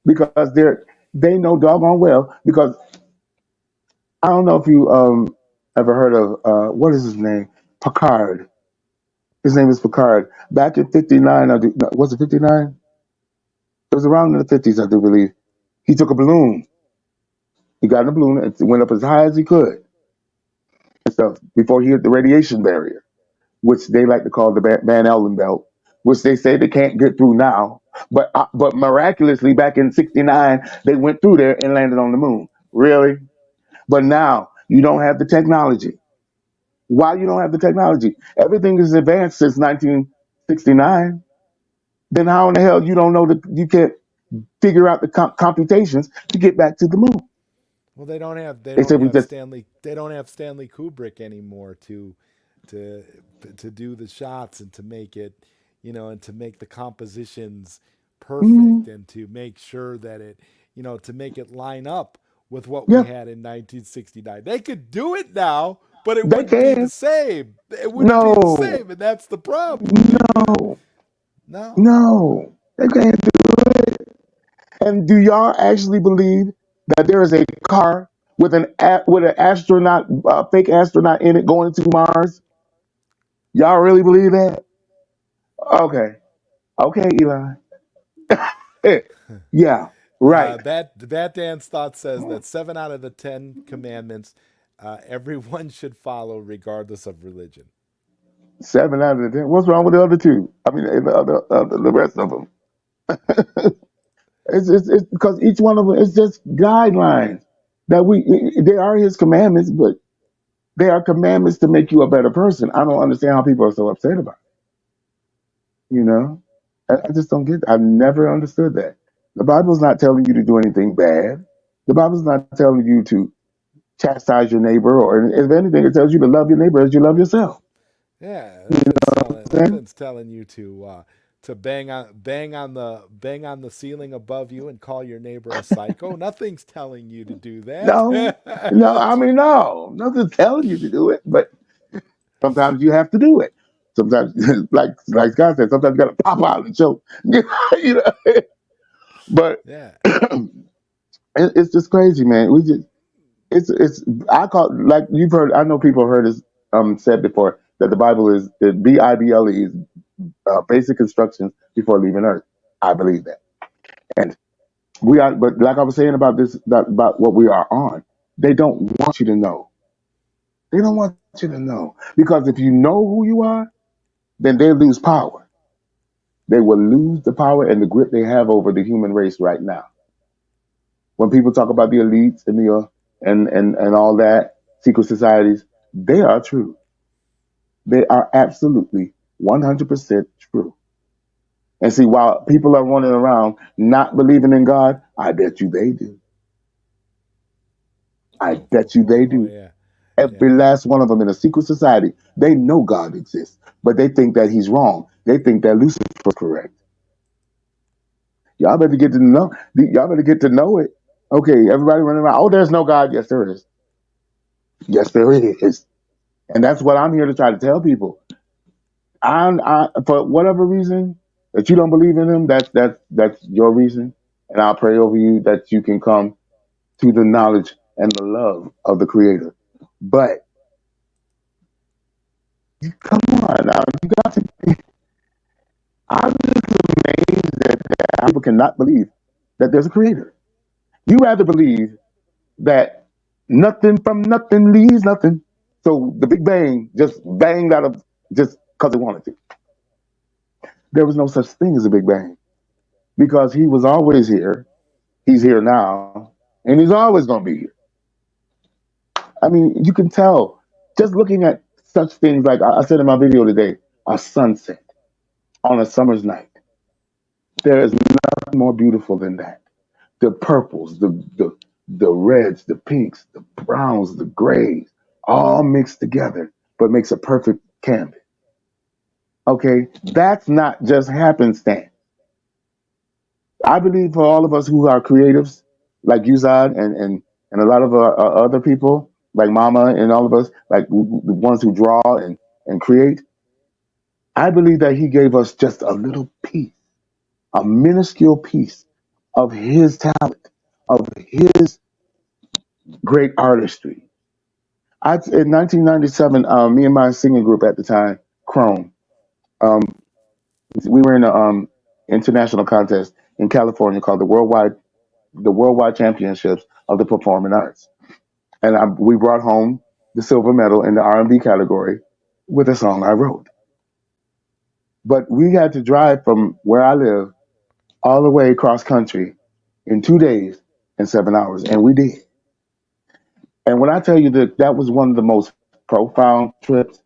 Because they know doggone well, because I don't know if you ever heard of what is his name? Picard. His name is Picard. Back in '59, was it '59? It was around in the '50s, I do believe. He took a balloon. He got in a balloon and went up as high as he could and stuff before he hit the radiation barrier, which they like to call the Van Allen belt, which they say they can't get through now. But miraculously, back in '69, they went through there and landed on the moon. Really? But now you don't have the technology. Why you don't have the technology? Everything is advanced since 1969. Then how in the hell you don't know that you can't figure out the computations to get back to the moon? Well, they They don't said we have just Stanley Kubrick anymore to to do the shots and to make it, and to make the compositions perfect mhm. and to make sure that it, to make it line up with what we Yeah, had in 1969. They could do it now, but it they wouldn't be the can. same. It wouldn't be the No, same, and that's the problem. no, No. no, they can't do it. And do y'all actually believe that there is a car with with an astronaut, fake astronaut in it going to Mars? Y'all really believe that? Okay, okay, Eli. Yeah, right. Bat Dan's thought says that 7 out of the 10 commandments everyone should follow regardless of religion. 7 out of the 10. What's wrong with the other two? I mean, the rest of them. It's because each one of them is just guidelines that they are His commandments, but they are commandments to make you a better person. I don't understand how people are so upset about it. I just don't get it. I've never understood that. The Bible's not telling you to do anything bad. The Bible's not telling you to chastise your neighbor, or if anything, it tells you to love your neighbor as you love yourself. Yeah, Okay? nothing's telling you to bang on the ceiling above you and call your neighbor a psycho. Nothing's telling you to do No, that. no, I mean, no, nothing's telling you to do it, but sometimes you have to do it. Sometimes, like Scott said, sometimes you got to pop out and choke. you know, but Yeah. it's just crazy, man. It's I call, like you've heard. I know people have heard this said before, that the Bible is Bible is basic instructions before leaving Earth. I believe that, and we are. But like I was saying about this, about what we are on, they don't want you to know. They don't want you to know, because if you know who you are, then they lose power. They will lose the power and the grip they have over the human race right now. When people talk about the elites and the and all that, secret societies, they are true. They are absolutely 100% true. And see, while people are running around not believing in God, I bet you they do. I bet you they Oh do. yeah. Every Yeah. last one of them in a secret society, they know God exists, but they think that He's wrong. They think that Lucifer's correct. Y'all better get to know. Y'all better get to know it. Okay, everybody running around. Oh, there's no God. Yes, there is. Yes, there is. And that's what I'm here to try to tell people. For whatever reason that you don't believe in Him, that's your reason. And I'll pray over you that you can come to the knowledge and the love of the Creator. But come on, now you got to. I'm just amazed that people cannot believe that there's a Creator. You rather believe that nothing from nothing leaves nothing. So the Big Bang just banged out of just because it wanted to. There was no such thing as a Big Bang, because He was always here. He's here now, and He's always going to be here. I mean, you can tell just looking at such things like I said in my video today, a sunset on a summer's night. There is nothing more beautiful than that. The purples, the reds, the pinks, the browns, the grays, all mixed together, but makes a perfect canvas. Okay, that's not just happenstance. I believe for all of us who are creatives, like Uzad and a lot of other people, like Mama and all of us, like the ones who draw and create, I believe that He gave us just a little piece, a minuscule piece of His talent, of His great artistry. In 1997, me and my singing group at the time, Chrome, um, we were in a international contest in California called the Worldwide Championships of the Performing Arts, and we brought home the silver medal in the R&B category with a song I wrote. But we had to drive from where I live all the way across country in 2 days and 7 hours, and we did. And when I tell you that that was one of the most profound trips,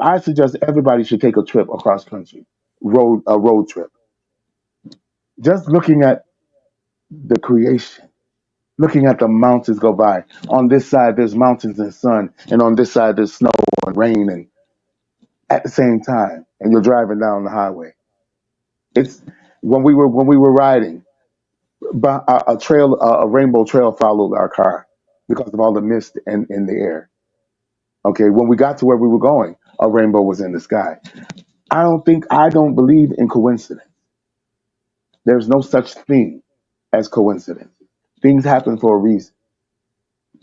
I suggest everybody should take a trip across country, a road trip. Just looking at the creation, looking at the mountains go by. On this side, there's mountains and sun, and on this side, there's snow and rain, and at the same time, and you're driving down the highway. It's when we were riding, but a rainbow trail followed our car because of all the mist in the air. Okay, when we got to where we were going, a rainbow was in the sky. I don't believe in coincidence. There's no such thing as coincidence. Things happen for a reason.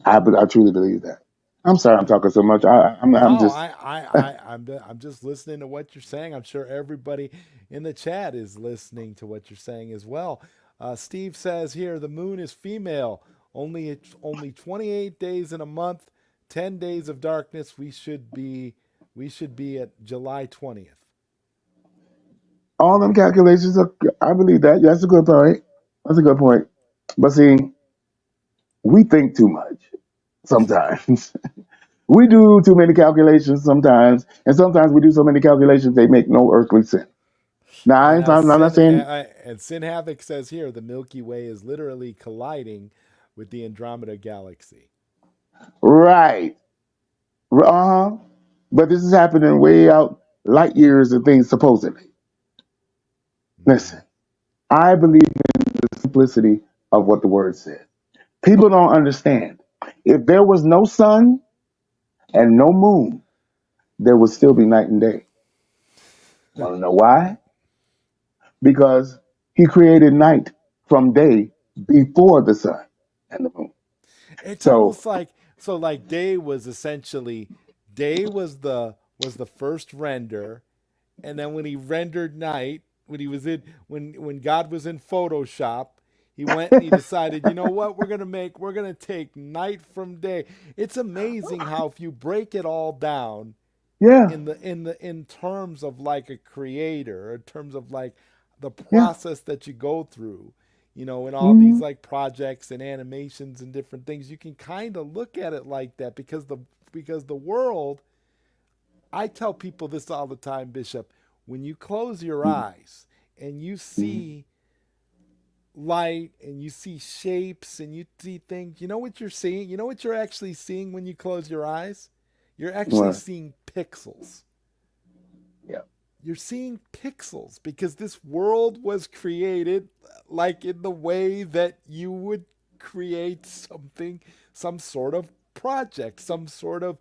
I truly believe that. I'm sorry I'm talking so much. I'm No, just I'm just listening to what you're saying. I'm sure everybody in the chat is listening to what you're saying as well. Steve says here the moon is female. Only 28 days in a month, 10 days of darkness. We should be at July 20th. all them calculations. I believe that. That's a good point. That's a good point. But see, we think too much sometimes. We do too many calculations sometimes, and sometimes we do so many calculations they make no earthly sense. Now, And I'm not saying Sin Havoc says here the Milky Way is literally colliding with the Andromeda galaxy. right. Uh huh. But this is happening way out light years and things supposedly. Listen, I believe in the simplicity of what the word says. People don't understand. If there was no sun and no moon, there would still be night and day. Want to know why? Because he created night from day before the sun and the moon. It's So, almost like day was essentially day was the first render, and then when he rendered night, when God was in Photoshop, he went and he decided, you know what, we're gonna take night from day. It's amazing how if you break it all down yeah, in terms of like a creator, in terms of like the yeah. process that you go through, in all these Mhm. like projects and animations and different things, you can kind of look at it like that because the world. I tell people this all the time, Bishop. When you close your eyes and you Mhm. see light and you see shapes and you see things, you know what you're seeing? You know what you're actually seeing when you close your eyes? You're actually What? seeing pixels. Yeah. You're seeing pixels because this world was created like in the way that you would create something, some sort of project, some sort of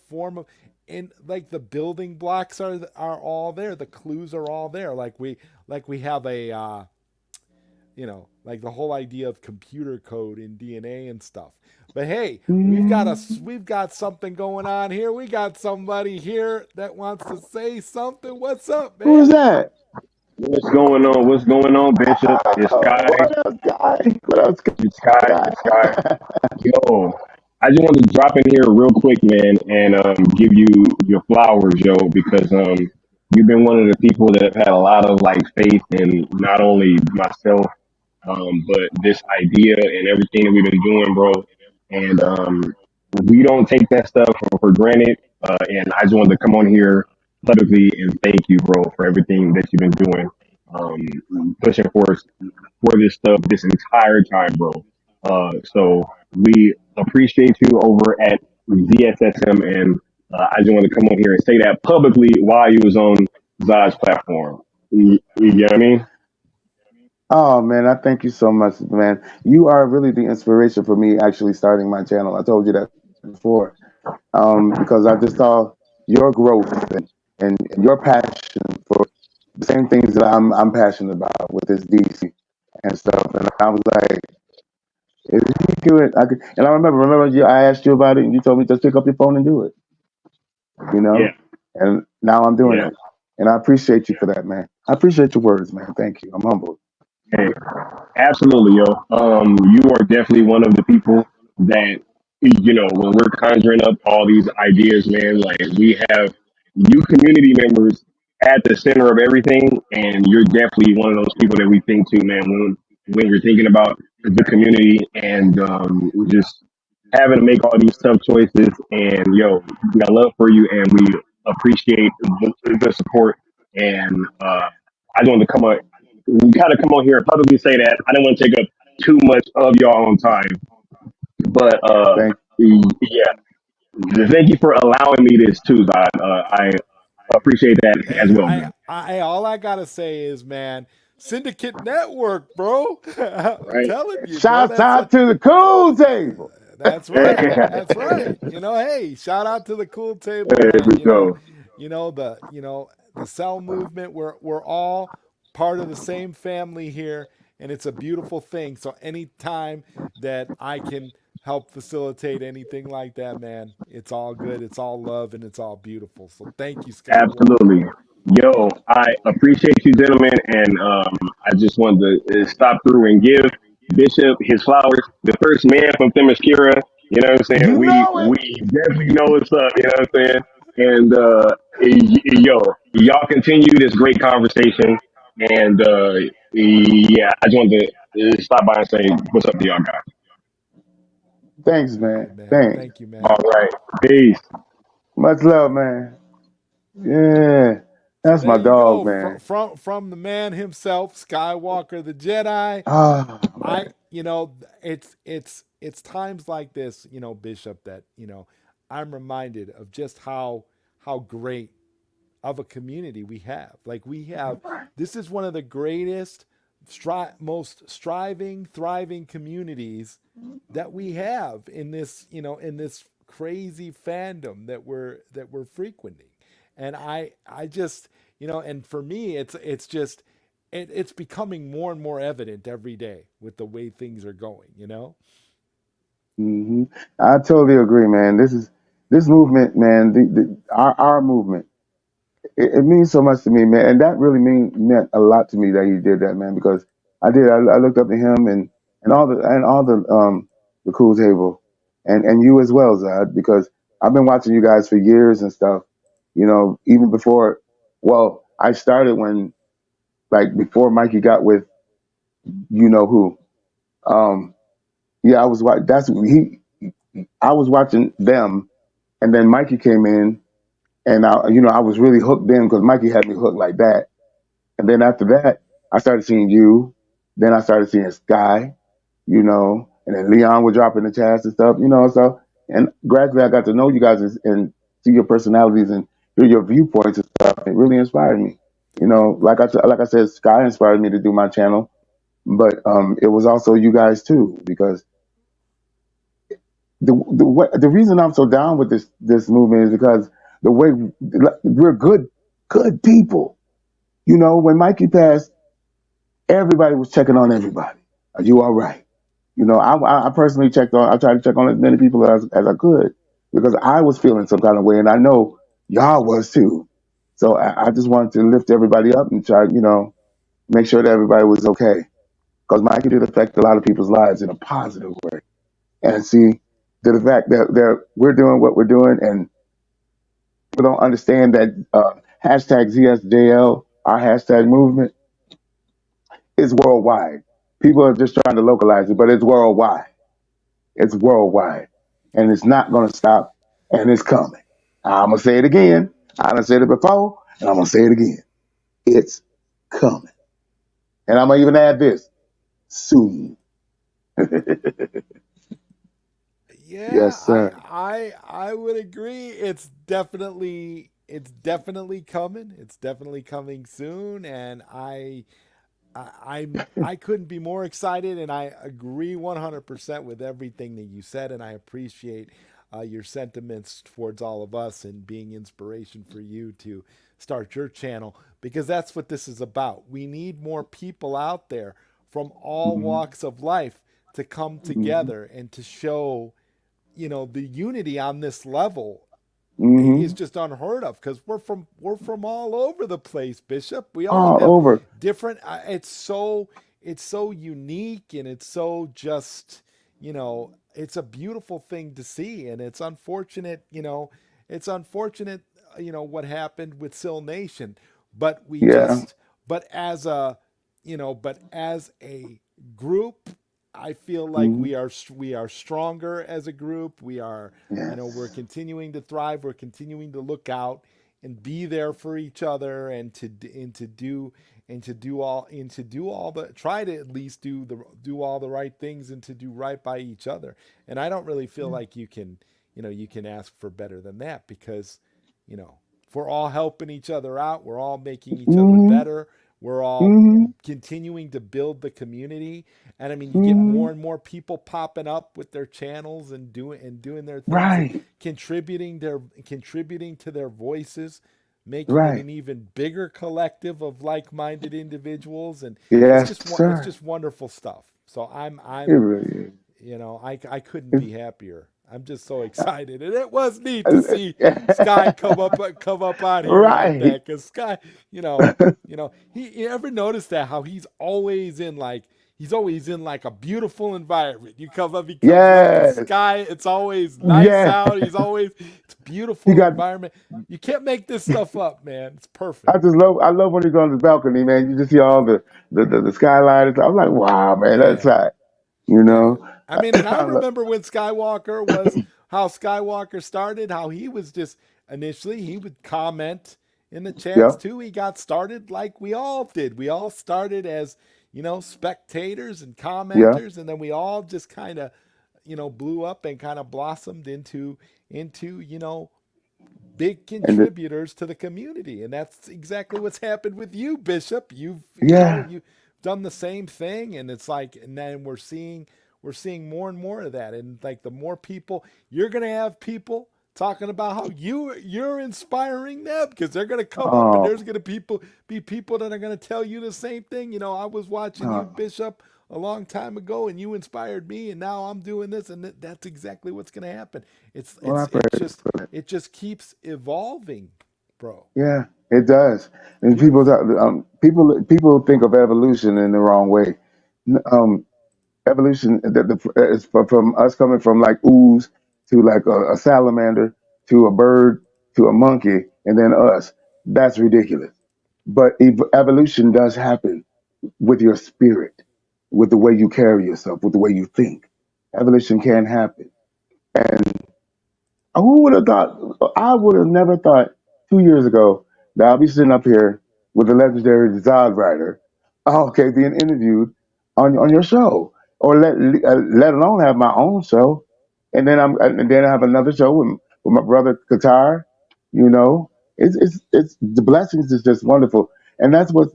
form of, and like the building blocks are all there, the clues are all there, like we have a like the whole idea of computer code in DNA and stuff. But hey, Mhm. we've got something going on here. We got somebody here that wants to say something. What's up, Who is man? that? What's going on? What's going on, Bishop? It's Sky. What else, guy? What else, It's Sky. guy? It's Sky. Yo, I just wanted to drop in here real quick, man, and give you your flowers, yo, because you've been one of the people that have had a lot of like faith in not only myself, but this idea and everything that we've been doing, bro. And we don't take that stuff for granted. And I just wanted to come on here publicly and thank you, bro, for everything that you've been doing, pushing for us for this stuff this entire time, bro. So we appreciate you over at ZSSM, and I just want to come on here and say that publicly while you was on Zod's platform. You get what I mean? Oh man, I thank you so much, man. You are really the inspiration for me actually starting my channel. I told you that before, because I just saw your growth and your passion for the same things that I'm passionate about with this DC and stuff. And I was like, If you do it, I could. And I remember I asked you about it, and you told me just pick up your phone and do it. You Yeah, know, and now I'm doing yeah. it, and I appreciate you for that, man. I appreciate your words, man. Thank you. I'm humbled. Hey, absolutely, yo. You are definitely one of the people that, when we're conjuring up all these ideas, man, like we have you community members at the center of everything, and you're definitely one of those people that we think to, man, when you're thinking about the community and just having to make all these tough choices. And yo, we got love for you, and we appreciate the support. And I just wanted to come on, we kind of come on here and publicly say that. I don't want to take up too much of y'all on time, but Thank. yeah, thank you for allowing me this too, Zod. I appreciate that as Hey, well, man. all I gotta say is, man, Syndicate Network, bro. I'm Right? telling you, bro. Shouts out to the cool table. That's right. That's right. Hey, shout out to the cool table, There man. we go. The cell movement. We're all part of the same family here, and it's a beautiful thing. So anytime that I can help facilitate anything like that, man, it's all good. It's all love, and it's all beautiful. So thank you, Skywalker. Absolutely. Yo, I appreciate you, gentlemen, and I just wanted to stop through and give Bishop his flowers. The first man from Themyscira, you know what I'm saying? You know it. We definitely know what's up, you know what I'm saying? And yo, y'all continue this great conversation, and yeah, I just wanted to stop by and say what's up to y'all guys. Thanks, All man. right, man. Thanks. Thank you, All man. right, peace. Much love, man. Yeah, So that's my there you dog, go. man. From the man himself, Skywalker the Jedi. Ah, I man. it's times like this, Bishop, that I'm reminded of just how great of a community we have. Like we have, this is one of the greatest, most striving, thriving communities that we have in this, in this crazy fandom that we're frequenting. And I just, and for me, it's just, it's becoming more and more evident every day with the way things are going. I totally agree, man. This movement, man. Our movement. It means so much to me, man, and that really meant a lot to me that he did that, man. Because I looked up to him and the cool table, and you as well, Zad. Because I've been watching you guys for years and stuff. Even before. Well, I started when like before Mikey got with you know who. Um, yeah, I was that's he. I was watching them, and then Mikey came in, and I was really hooked in because Mikey had me hooked like that. And then after that, I started seeing you. Then I started seeing Sky, and then Leon would drop in the chats and stuff. So, and gradually I got to know you guys and see your personalities and hear your viewpoints and stuff. It really inspired me. Like I said, Sky inspired me to do my channel, but it was also you guys too because the reason I'm so down with this movement is because the way we're good people. When Mikey passed, everybody was checking on everybody. Are you all right? I personally I tried to check on as many people as I could because I was feeling some kind of way, and I know y'all was too. So I just wanted to lift everybody up and try, make sure that everybody was okay. Because Mikey did affect a lot of people's lives in a positive way. And see, the fact that we're doing what we're doing, and people don't understand that hashtag ZSJL, our hashtag movement, is worldwide. People are just trying to localize it, but it's worldwide. It's worldwide. And it's not going to stop, and it's coming. I'm going to say it again. I done said it before, and I'm going to say it again. It's coming. And I'm going to even add this soon. Yeah, Yes, sir. I would agree. It's definitely coming. It's definitely coming soon, and I couldn't be more excited, and I agree 100% with everything that you said, and I appreciate your sentiments towards all of us and being inspiration for you to start your channel because that's what this is about. We need more people out there from all Mhm. walks of life to come Mm-hmm. together and to show, the unity on this level is Mm-hmm. just unheard of, because we're from all over the place, Bishop. We all All have over. different. It's so unique, and it's so just, it's a beautiful thing to see, and it's unfortunate. It's unfortunate. What happened with Sil Nation, but we Yeah. just but as a but as a group, I feel like Mm-hmm. we are stronger as a group. We're Yes. continuing to thrive. We're continuing to look out and be there for each other, and to do all the try to at least do all the right things, and to do right by each other. And I don't really feel like you can ask for better than that, because if we're all helping each other out, we're all making each other Mm-hmm. better. We're all Mm-hmm. continuing to build the community. And I mean, you get Mm-hmm. more and more people popping up with their channels and doing their things, and Right. contributing to their voices, making it Right. an even bigger collective of like-minded individuals. And Yes, it's sir. just wonderful stuff. So I'm It I'm really I couldn't is. be happier. I'm just so excited, and it was neat to It's, see Sky come up out here like right. that. Cause Sky, you ever notice that, how he's always in like a beautiful environment. He comes up in Yes. Sky. It's always nice Yes. out. It's a He beautiful got. environment. You can't make this stuff up, man. It's perfect. I love when he's on the balcony, man. You just see all the skyline. I'm like, wow, man, that's Yeah. hot. You Yeah. know. I mean, and I I love, remember how Skywalker started, how he was just initially, he would comment in the chats yeah, too. He got started like we all did. We all started as, spectators and yeah, commenters, and then we all just kind of, blew up and kind of blossomed into big and contributors to the community. And that's exactly what's happened with you, Bishop. yeah. You've done the same thing, and it's like, and then we're seeing more and more of that. And like, the more people you're going to have, people talking about how you're inspiring them, because they're going to come up, and there's Oh, going to be people that are going to tell you the same thing. I was watching you, oh. Bishop, a long time ago, and you inspired me, and now I'm doing this, and that's exactly what's going to happen. It's Well, I it's pray it's just for it. it just keeps evolving, bro. Yeah, it does. And Beautiful. people think of evolution in the wrong way. Um, evolution is from us coming from like ooze to like a salamander to a bird to a monkey and then us. That's ridiculous. But evolution does happen with your spirit, with the way you carry yourself, with the way you think. Evolution can happen. And who would have thought? I would have never thought 2 years ago that I'll be sitting up here with the legendary ZodWriter, okay, being interviewed on your show, or let alone have my own show, and then I have another show with my brother Qatar. You know, it's the blessings is just wonderful, and that's what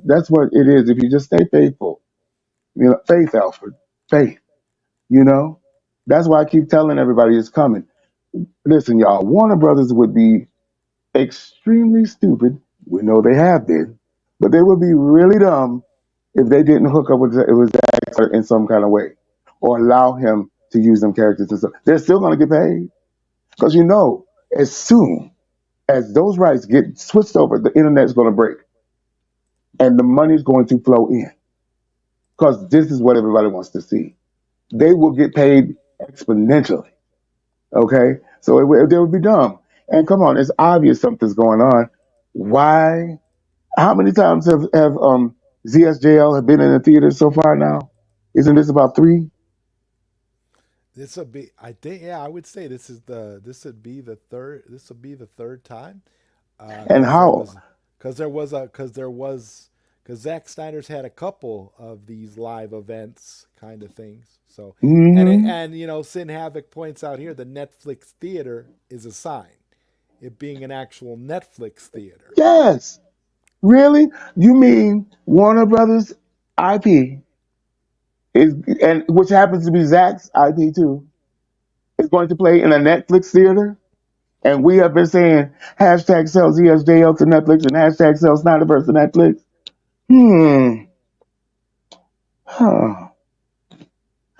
it is. If you just stay faithful, faith, Alfred, faith. You know, that's why I keep telling everybody it's coming. Listen, y'all, Warner Brothers would be extremely stupid. We know they have been, but they would be really dumb if they didn't hook up with Zack in some kind of way or allow him to use them characters and stuff. They're still going to get paid because as soon as those rights get switched over, the internet's going to break and the money's going to flow in because this is what everybody wants to see. They will get paid exponentially. Okay, so they would be dumb. And come on, it's obvious something's going on. Why? How many times have ZSJL have been in the theater so far now? Isn't this about three? This will be, I think, yeah, I would say this would be the third time, And because how? because Zack Snyder's had a couple of these live events kind of things. So, Hmm. Sin Havoc points out here, the Netflix theater is a sign, it being an actual Netflix theater. Yes. Really? You mean Warner Brothers IP is, and which happens to be Zach's IP too, is going to play in a Netflix theater? And we have been saying hashtag sell ZSJL to Netflix and hashtag sell Snyderverse to Netflix. Hmm. Huh.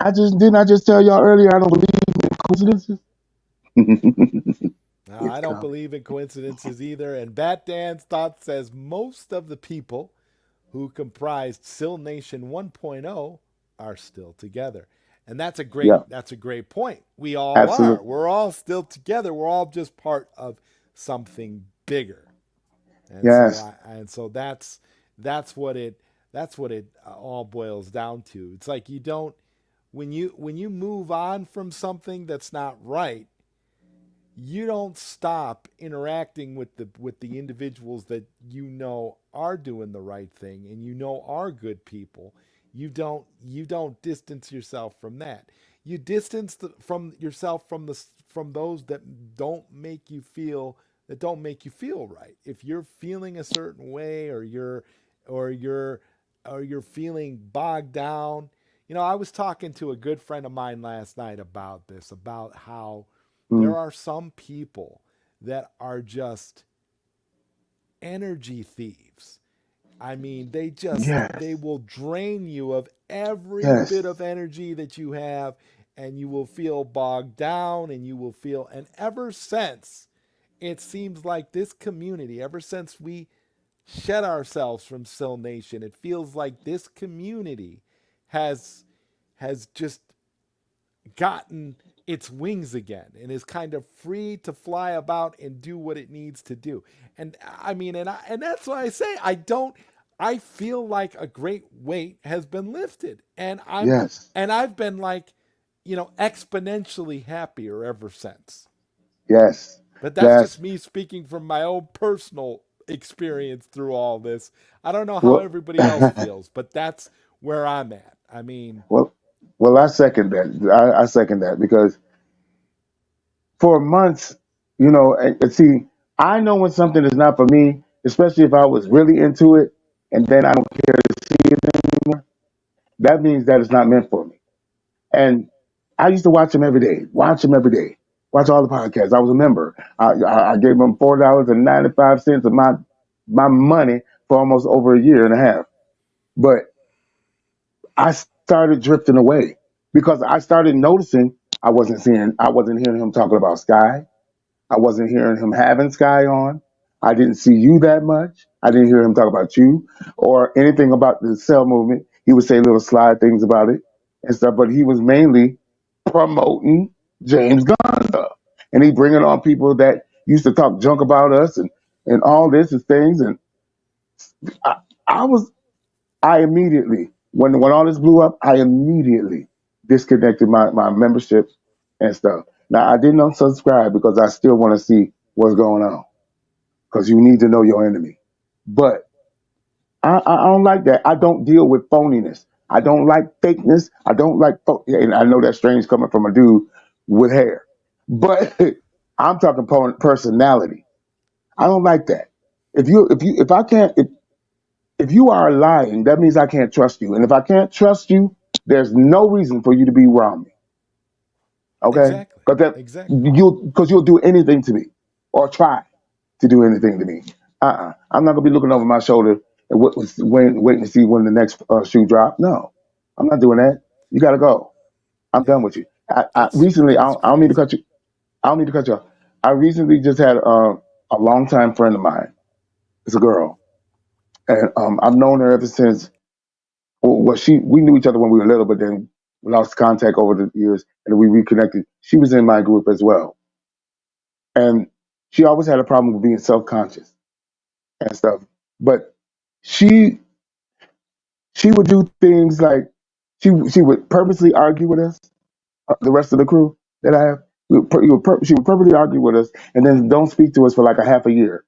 I just tell y'all earlier I don't believe in coincidences. No, It's I don't coming. believe in coincidences either. And Bat Dan's thought says most of the people who comprised Sill Nation 1.0 are still together. And Yeah, that's a great point. We all are. absolutely. We're all still together. We're all just part of something bigger. And so Yes. that's what it all boils down to. It's like you don't when you move on from something that's not right, you don't stop interacting with the individuals that you know are doing the right thing and you know are good people. You don't distance yourself from that. You distance from yourself from those that don't make you feel right. If you're feeling a certain way or you're or you're feeling bogged down. You know, I was talking to a good friend of mine last night about this, about how there Mm. are some people that are just energy thieves. I mean, they Yes. will drain you of every bit Yes. of energy that you have and you will feel bogged down and you will feel and ever since it seems like this community, ever since we shed ourselves from Sill Nation, it feels like this community has just gotten its wings again and is kind of free to fly about and do what it needs to do. And I mean, and that's why I say I feel like a great weight has been lifted, Yes. and I've been like, exponentially happier ever since. Yes. But that's just Yes. me speaking from my own personal experience through all this. I don't know how Well, everybody else feels, but that's where I'm at. I mean, well, well, I second that. I second that because for months, and see, I know when something is not for me, especially if I was really into it, and then I don't care to see it anymore. That means that it's not meant for me. And I used to watch them every day, watch all the podcasts. I was a member. I gave them $4.95 of my money for almost over a year and a half. But I started drifting away because I started noticing I wasn't hearing him talking about Sky. I wasn't hearing him having Sky on. I didn't see you that much. I didn't hear him talk about you or anything about the cell movement. He would say little sly things about it and stuff, but he was mainly promoting James Gunn stuff. And he bringing on people that used to talk junk about us and all this and things. And I, I was I immediately, when all this blew up, I immediately disconnected my membership and stuff. Now I didn't unsubscribe because I still want to see what's going on because you need to know your enemy. But I don't like that. I don't deal with phoniness. I don't like fakeness. I don't like, and I know that's strange coming from a dude with hair, but I'm talking personality. I don't like that. If I can't, if you are lying, that means I can't trust you. And if I can't trust you, there's no reason for you to be around me. Okay? exactly. Because Exactly. you'll do anything to me or try to do anything to me. I'm not gonna be looking over my shoulder and waiting to see when the next shoe drop. No, I'm not doing that. You gotta go. I'm done Yeah. with you. I recently, It's I don't need to crazy. cut you. I don't need to cut you off. I recently just had a longtime friend of mine. It's a girl, and I've known her ever since. Well, we knew each other when we were little, but then we lost contact over the years, and we reconnected. She was in my group as well, and she always had a problem with being self conscious and stuff. But she she would do things like she would purposely argue with us, the rest of the crew that I have. She would purposely argue with us, and then don't speak to us for like a half a year.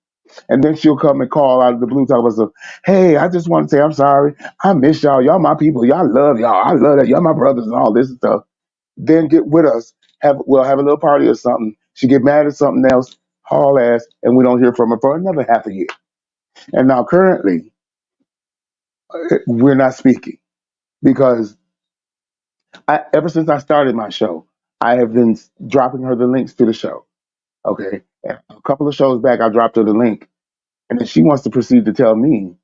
And then she'll come and call out of the blue, talk about stuff. Hey, I just want to say I'm sorry. I miss y'all. Y'all my people. Y'all love y'all. I love that. Y'all my brothers and all this stuff. Then get with us. We'll have a little party or something. She get mad at something else, haul ass, and we don't hear from her for another half a year. And now currently, we're not speaking because ever since I started my show, I have been dropping her the links to the show. Okay. And a couple of shows back, I dropped her the link. And then she wants to proceed to tell me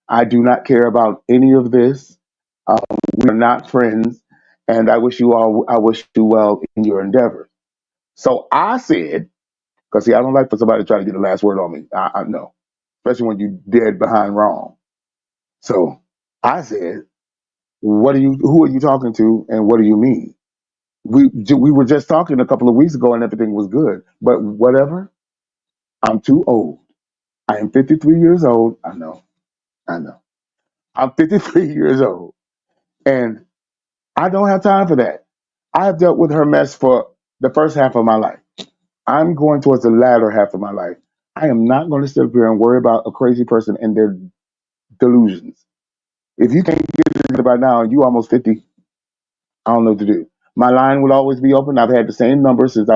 I do not care about any of this. Um, we are not friends. and I wish you well in your endeavors. So I said, because see, I don't like for somebody to try to get the last word on me. I know, especially when you dead behind wrong. So I said, who are you talking to, and what do you mean? We were just talking a couple of weeks ago, and everything was good. But whatever, I'm too old. I am 53 years old. I know. I'm 53 years old, and I don't have time for that. I have dealt with her mess for the first half of my life. I'm going towards the latter half of my life. I am not going to sit up here and worry about a crazy person and their delusions. If you can't get it by now and you almost 50, I don't know what to do. My line will always be open. I've had the same number since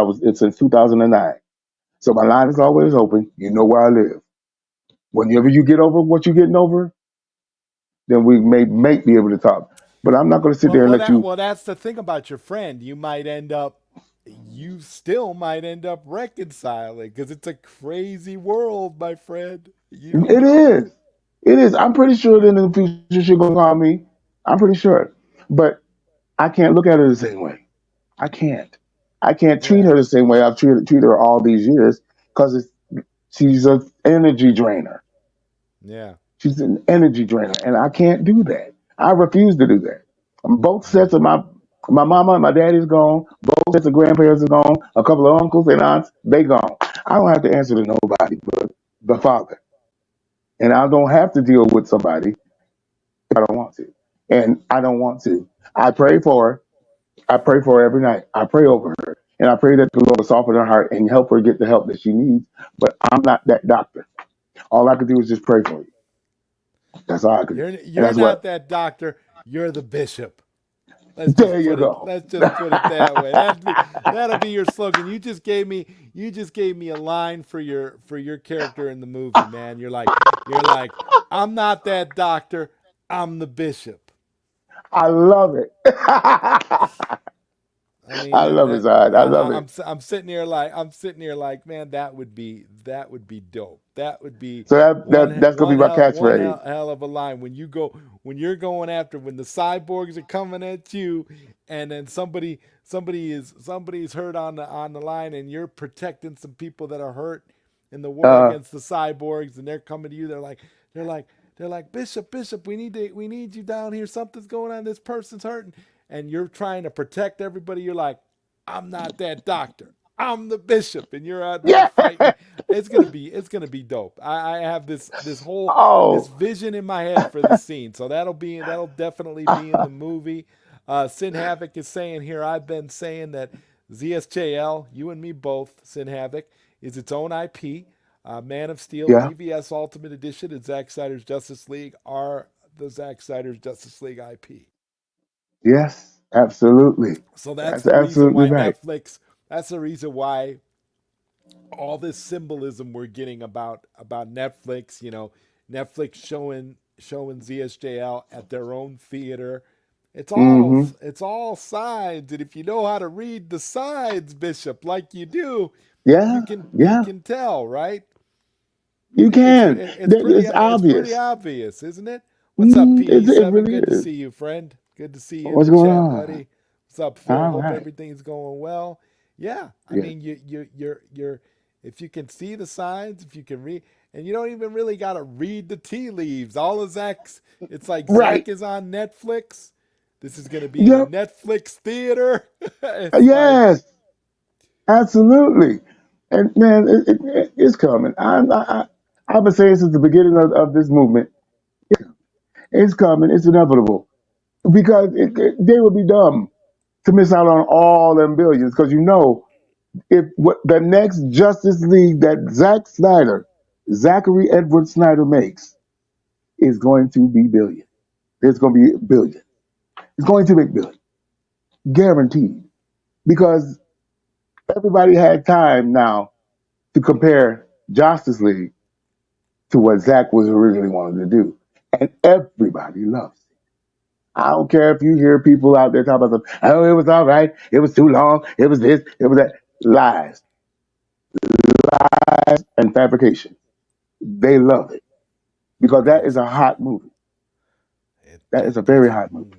2009. So my line is always open. You know where I live. Whenever you get over what you're getting over, then we may be able to talk. But I'm not going to sit there and let you. Well, that's the thing about your friend. You still might end up reconciling because it's a crazy world, my friend. You don't It know. is. It is. I'm pretty sure that in the future she's going to call me. I'm pretty sure. But I can't look at her the same way. I can't. I can't treat Yeah, her the same way I've treated her all these years because she's an energy drainer. yeah, She's an energy drainer, and I can't do that. I refuse to do that. Both yeah. sets of my mama and my daddy's gone. Both sets of grandparents are gone. A couple of uncles and aunts, they gone. I don't have to answer to nobody but the Father, and I don't have to deal with somebody if I don't want to, and I don't want to. I pray for her. I pray for her every night. I pray over her, and I pray that the Lord will soften her heart and help her get the help that she needs. But I'm not that doctor. All I can do is just pray for you. That's all I can do, and You're that's not what. that doctor. You're the bishop. There you go. Let's just put it that way. That'll be your slogan. You just gave me a line for your character in the movie, man. You're like I'm not that doctor. I'm the bishop. I love it. I mean I love it, Zod. I love it. I'm sitting here like man that would be dope. That would be So that's gonna be my catchphrase. hell of a line when you're going after when the cyborgs are coming at you and then somebody's hurt on the line and you're protecting some people that are hurt in the war Uh, against the cyborgs and they're coming to you they're like Bishop, we need you down here. Something's going on. This person's hurting. And you're trying to protect everybody. You're like, I'm not that doctor. I'm the bishop. And you're out there yeah. fighting. It's gonna be dope. I have this Oh. vision in my head for this scene. So that'll definitely be in the movie. Sin Havoc is saying here, I've been saying that ZSJL, you and me both, Sin Havoc, is its own IP. Man of Steel, Yeah. BVS Ultimate Edition, and Zack Snyder's Justice League are the Zack Snyder's Justice League IP. Yes. Absolutely. So that's That's the reason absolutely why right. Netflix. That's the reason why all this symbolism we're getting about Netflix. Netflix showing ZSJL at their own theater. Mm-hmm. It's all signs, and if you know how to read the signs, Bishop, like you do, Yeah. you Yeah. can tell, right? You can. It's It's pretty obvious. obvious, isn't it? What's up, It PE7? really Good to is. see you, friend. Good to see you in What's the going chat, on? buddy. What's up, Phil? All Hope right. everything's going well. Yeah, I Yeah. mean, you're if you can see the signs, if you can read, and you don't even really got to read the tea leaves. All of Zach's, it's like Right. Zach is on Netflix. This is going to be in a Yep. Netflix theater. It's like, Yes. Absolutely. And man, it's coming. I've been saying since the beginning of this movement, it's coming. It's inevitable because they would be dumb to miss out on all them billions. Because if what the next Justice League that Zachary Edward Snyder makes is going to be billion. It's going to be billion. It's going to make billion, guaranteed. Because everybody had time now to compare Justice League to what Zach was originally wanting to do. And everybody loves it. I don't care if you hear people out there talking about, oh, it was all right. It was too long. It was this. It was that. Lies and fabrication. They love it because that is it's a hot movie. That is a very that's hot movie.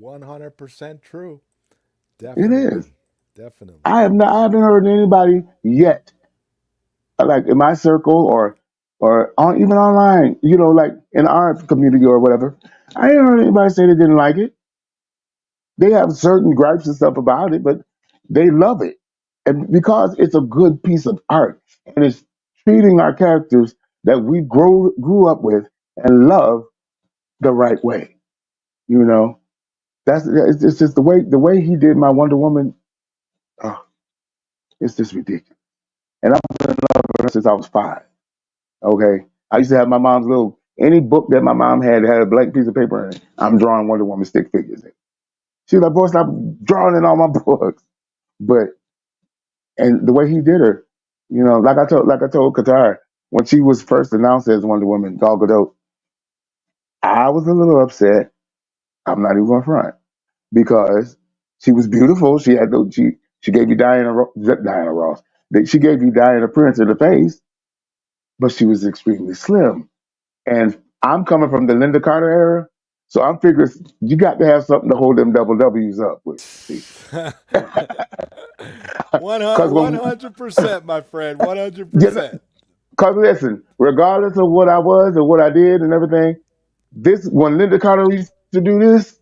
100% true. It is. Definitely. I haven't heard anybody yet, like in my circle or even online, like in our community or whatever. I ain't heard anybody say they didn't like it. They have certain gripes and stuff about it, but they love it. And because it's a good piece of art and it's treating our characters that we grew up with and love the right way. You know, it's just the way he did my Wonder Woman. Oh, it's just ridiculous. And I've been in love with her since I was 5. Okay, I used to have my mom's any book that my mom had a blank piece of paper in it. I'm drawing Wonder Woman stick figures in. She's like, boy, stop drawing in all my books. But and the way he did her, like I told Qatar when she was first announced as Wonder Woman, Gal Gadot, I was a little upset. I'm not even going to front because she was beautiful. She gave you Diana Ross. She gave you Diana Prince in the face, but she was extremely slim. And I'm coming from the Linda Carter era, so I'm figuring you got to have something to hold them double W's up with. See, 100%, my friend. because 100%. listen, regardless of what I was and what I did and everything, this when Linda Carter used to do this,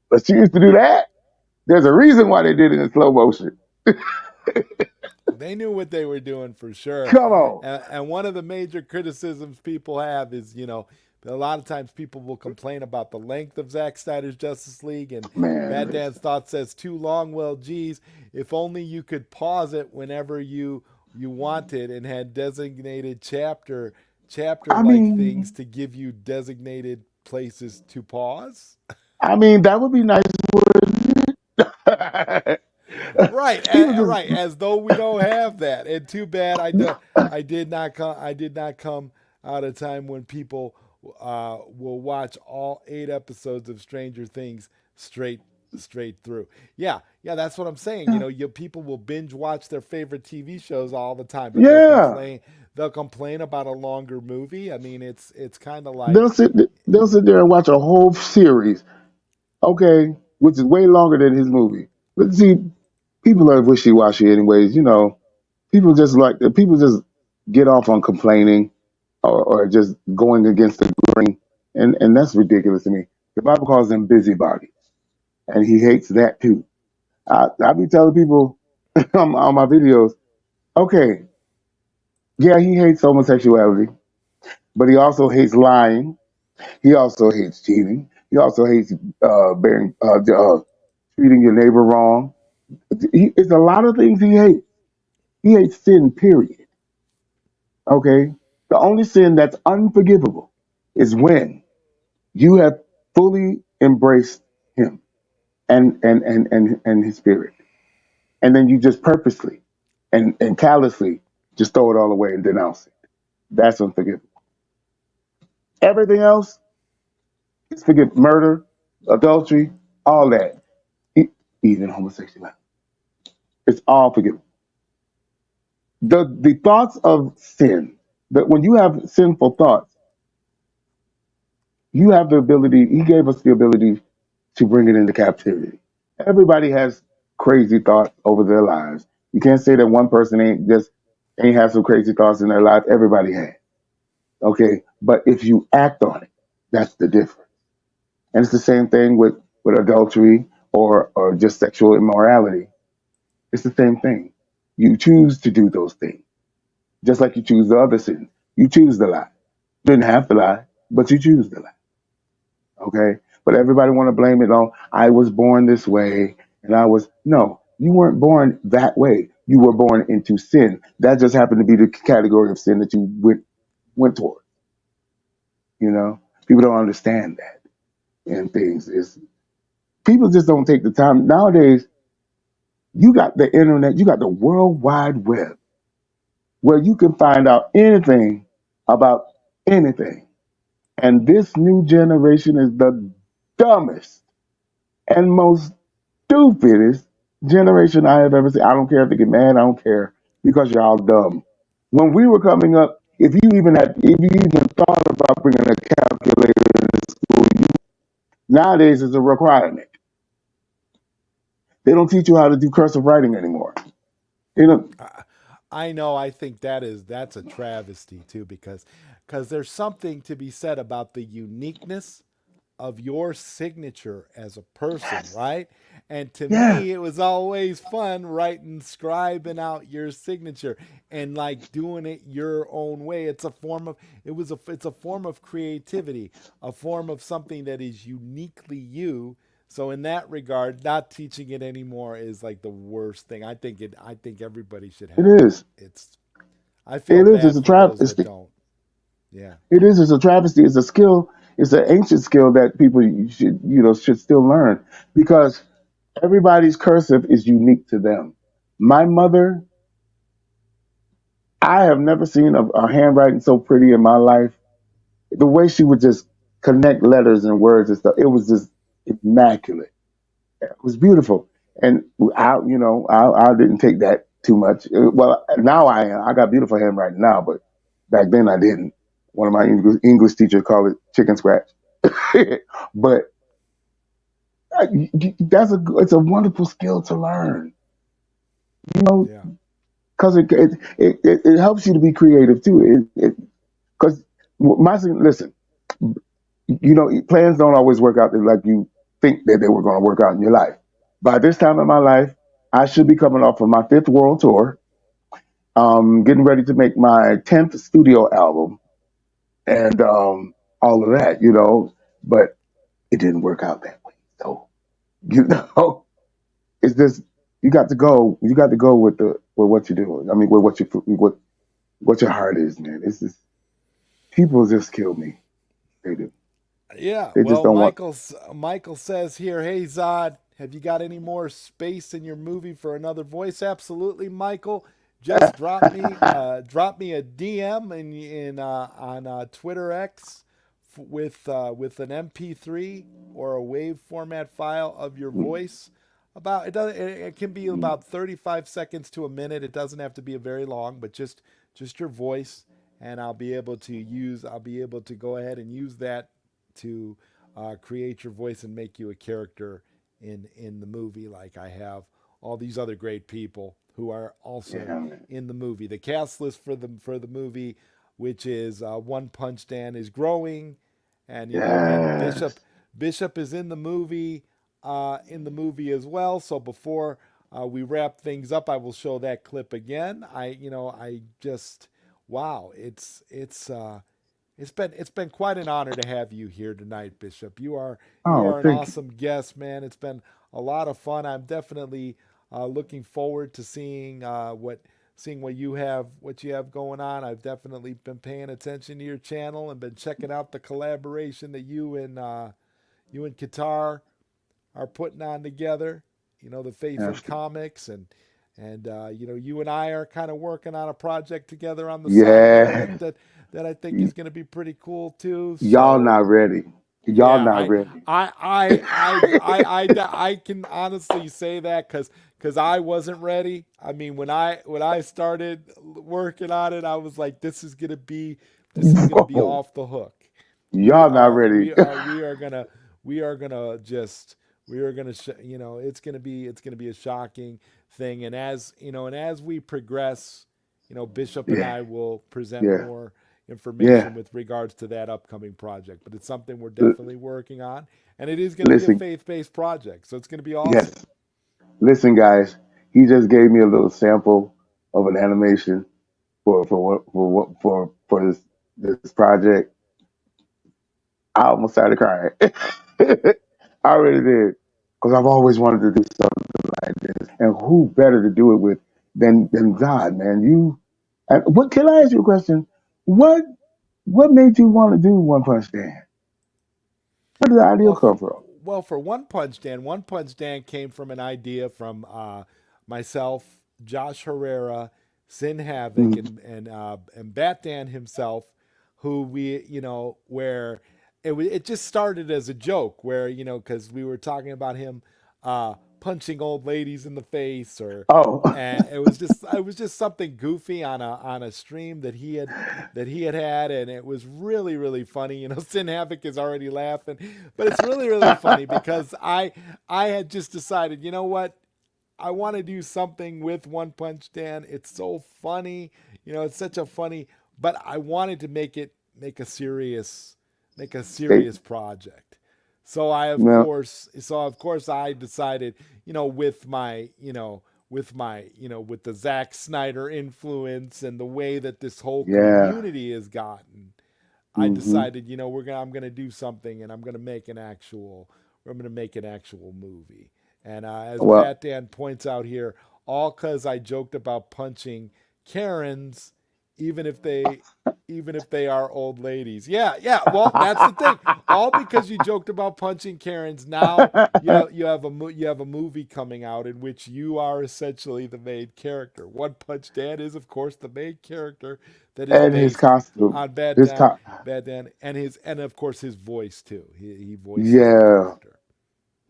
but she used to do that. There's a reason why they did it in slow motion. They knew what they were doing for sure. Come on, And one of the major criticisms people have is, a lot of times people will complain about the length of Zack Snyder's Justice League, and man. Bad Dan's Thought says too long. Well, geez, if only you could pause it whenever you wanted and had designated chapter I like mean, things to give you designated places to pause. that would be nice, wouldn't it? Right, People just right. As though we don't have that. And too bad I did not come out of time when people will watch all 8 episodes of Stranger Things straight through. Yeah, that's what I'm saying. People will binge watch their favorite TV shows all the time, but yeah. they'll complain about a longer movie. I mean, it's kind of They'll like, sit they'll sit there and watch a whole series, okay, which is way longer than his movie. But see, people are wishy washy anyways. People just get off on complaining or just going against the grain, and that's ridiculous to me. The Bible calls them busybodies, and he hates that too. I be telling people on my videos, okay, yeah, he hates homosexuality, but he also hates lying. He also hates cheating. He also hates treating your neighbor wrong. It's a lot of things he hates. He hates sin, period. Okay? The only sin that's unforgivable is when you have fully embraced him and his spirit. And then you just purposely and callously just throw it all away and denounce it. That's unforgivable. Everything else is forgive murder, adultery, all that. Even homosexuality. It's all forgivable. The thoughts of sin, that when you have sinful thoughts, you have the ability, he gave us the ability to bring it into captivity. Everybody has crazy thoughts over their lives. You can't say that one person ain't have some crazy thoughts in their life. Everybody has. Okay. But if you act on it, that's the difference. And it's the same thing with adultery or just sexual immorality. It's the same thing. You choose to do those things, just like you choose the other sins. You choose to lie. You didn't have to lie, but you choose to lie. Okay? But everybody want to blame it on, I was born this way, and no, you weren't born that way. You were born into sin. That just happened to be the category of sin that you went toward. People don't understand that and things. People just don't take the time. Nowadays, you got the internet, you got the World Wide Web, where you can find out anything about anything. And this new generation is the dumbest and most stupidest generation I have ever seen. I don't care if they get mad, I don't care, because you're all dumb. When we were coming up, if you even thought about bringing a calculator in school, nowadays it's a requirement. They don't teach you how to do cursive writing anymore. You know, I know. I think that's a travesty too, because there's something to be said about the uniqueness of your signature as a person, yes, right? And to yeah, me, it was always fun writing, scribing out your signature and like doing it your own way. It's a form of creativity, a form of something that is uniquely you. So in that regard, not teaching it anymore is like the worst thing. I think everybody should it have it. is. I feel It is. It's bad a for those that travesty. don't. Yeah. It is. It's a travesty. It's a skill. It's an ancient skill that people should still learn because everybody's cursive is unique to them. My mother, I have never seen a handwriting so pretty in my life. The way she would just connect letters and words and stuff, it was just immaculate. It was beautiful. And I didn't take that too much. Well, now I am. I got beautiful handwriting now, but back then I didn't. One of my English teachers called it chicken scratch. But it's a wonderful skill to learn, you know, Yeah. because it helps you to be creative too. Because listen, plans don't always work out like you think that they were going to work out in your life. By this time in my life, I should be coming off of my fifth world tour, getting ready to make my 10th studio album, and all of that, But it didn't work out that way. So, you know, it's just you got to go. You got to go with what you're doing. I mean, with what your heart is, man. It's just people just kill me. They do. Yeah, They just well, don't want. Michael says here, "Hey Zod, have you got any more space in your movie for another voice?" Absolutely, Michael. Just drop me a DM in on Twitter X with an MP3 or a WAV format file of your voice. It can be about 35 seconds to a minute. It doesn't have to be a very long, but just your voice, and I'll be able to go ahead and use that to create your voice and make you a character in the movie, like I have all these other great people who are also Yeah, man. in the movie. The cast list for the movie, which is One Punch Dan, is growing, and again, Yes. Bishop is in the movie as well. So before we wrap things up, I will show that clip again. I just wow, it's been quite an honor to have you here tonight, Bishop. You Oh, are an thank you. awesome guest, man. It's been a lot of fun. I'm definitely looking forward to seeing what you have going on. I've definitely been paying attention to your channel and been checking out the collaboration that you and Qatar are putting on together. The Faith in Absolutely. Comics and you and I are kind of working on a project together on the side there Yeah. that I think is going to be pretty cool too. Y'all So not ready. Y'all yeah, not ready. I can honestly say that because I wasn't ready. I mean, when I started working on it, I was like, this is gonna be Whoa. off the hook. We Y'all not are ready. we are we are gonna we are gonna just we are gonna it's gonna be a shocking thing. And as we progress, Bishop and Yeah. I will present Yeah. more Yeah. information with regards to that upcoming project. But it's something we're definitely working on, and it is going to be a Listen. faith-based project, so it's going to be Yes. awesome. Listen, guys. He just gave me a little sample of an animation for this project. I almost started crying. I really did, because I've always wanted to do something like this, and who better to do it with than God, man? And what can I ask you a question? What what made you want to do One Punch Man? Where did the idea Well, come from? for One Punch Dan came from an idea from myself, Josh Herrera, Sin Havoc, Mhm. and Bat Dan himself, who where it just started as a joke, where because we were talking about him punching old ladies in the face, Oh, and it was just something goofy on a stream that he had, and it was really really funny. Sin Havoc is already laughing, but it's really really funny because I had just decided, you know what, I want to do something with One Punch Dan. It's so funny, it's such a funny. But I wanted to make a State. serious project. So No. of course I decided, with my, with the Zack Snyder influence and the way that this whole Yeah. community has gotten, I Hmm. decided, I'm gonna do something, and I'm gonna make an actual movie. And as Well, Bat Dan points out here, all because I joked about punching Karens, even if they even if they are old ladies. Yeah, yeah. Well, that's the thing. All because you joked about punching Karens. Now you have a movie coming out in which you are essentially the main character. One Punch Dan is, of course, the main character that is and his based costume, on his co- Bad Dan, and of course his voice too. He voices the yeah. character.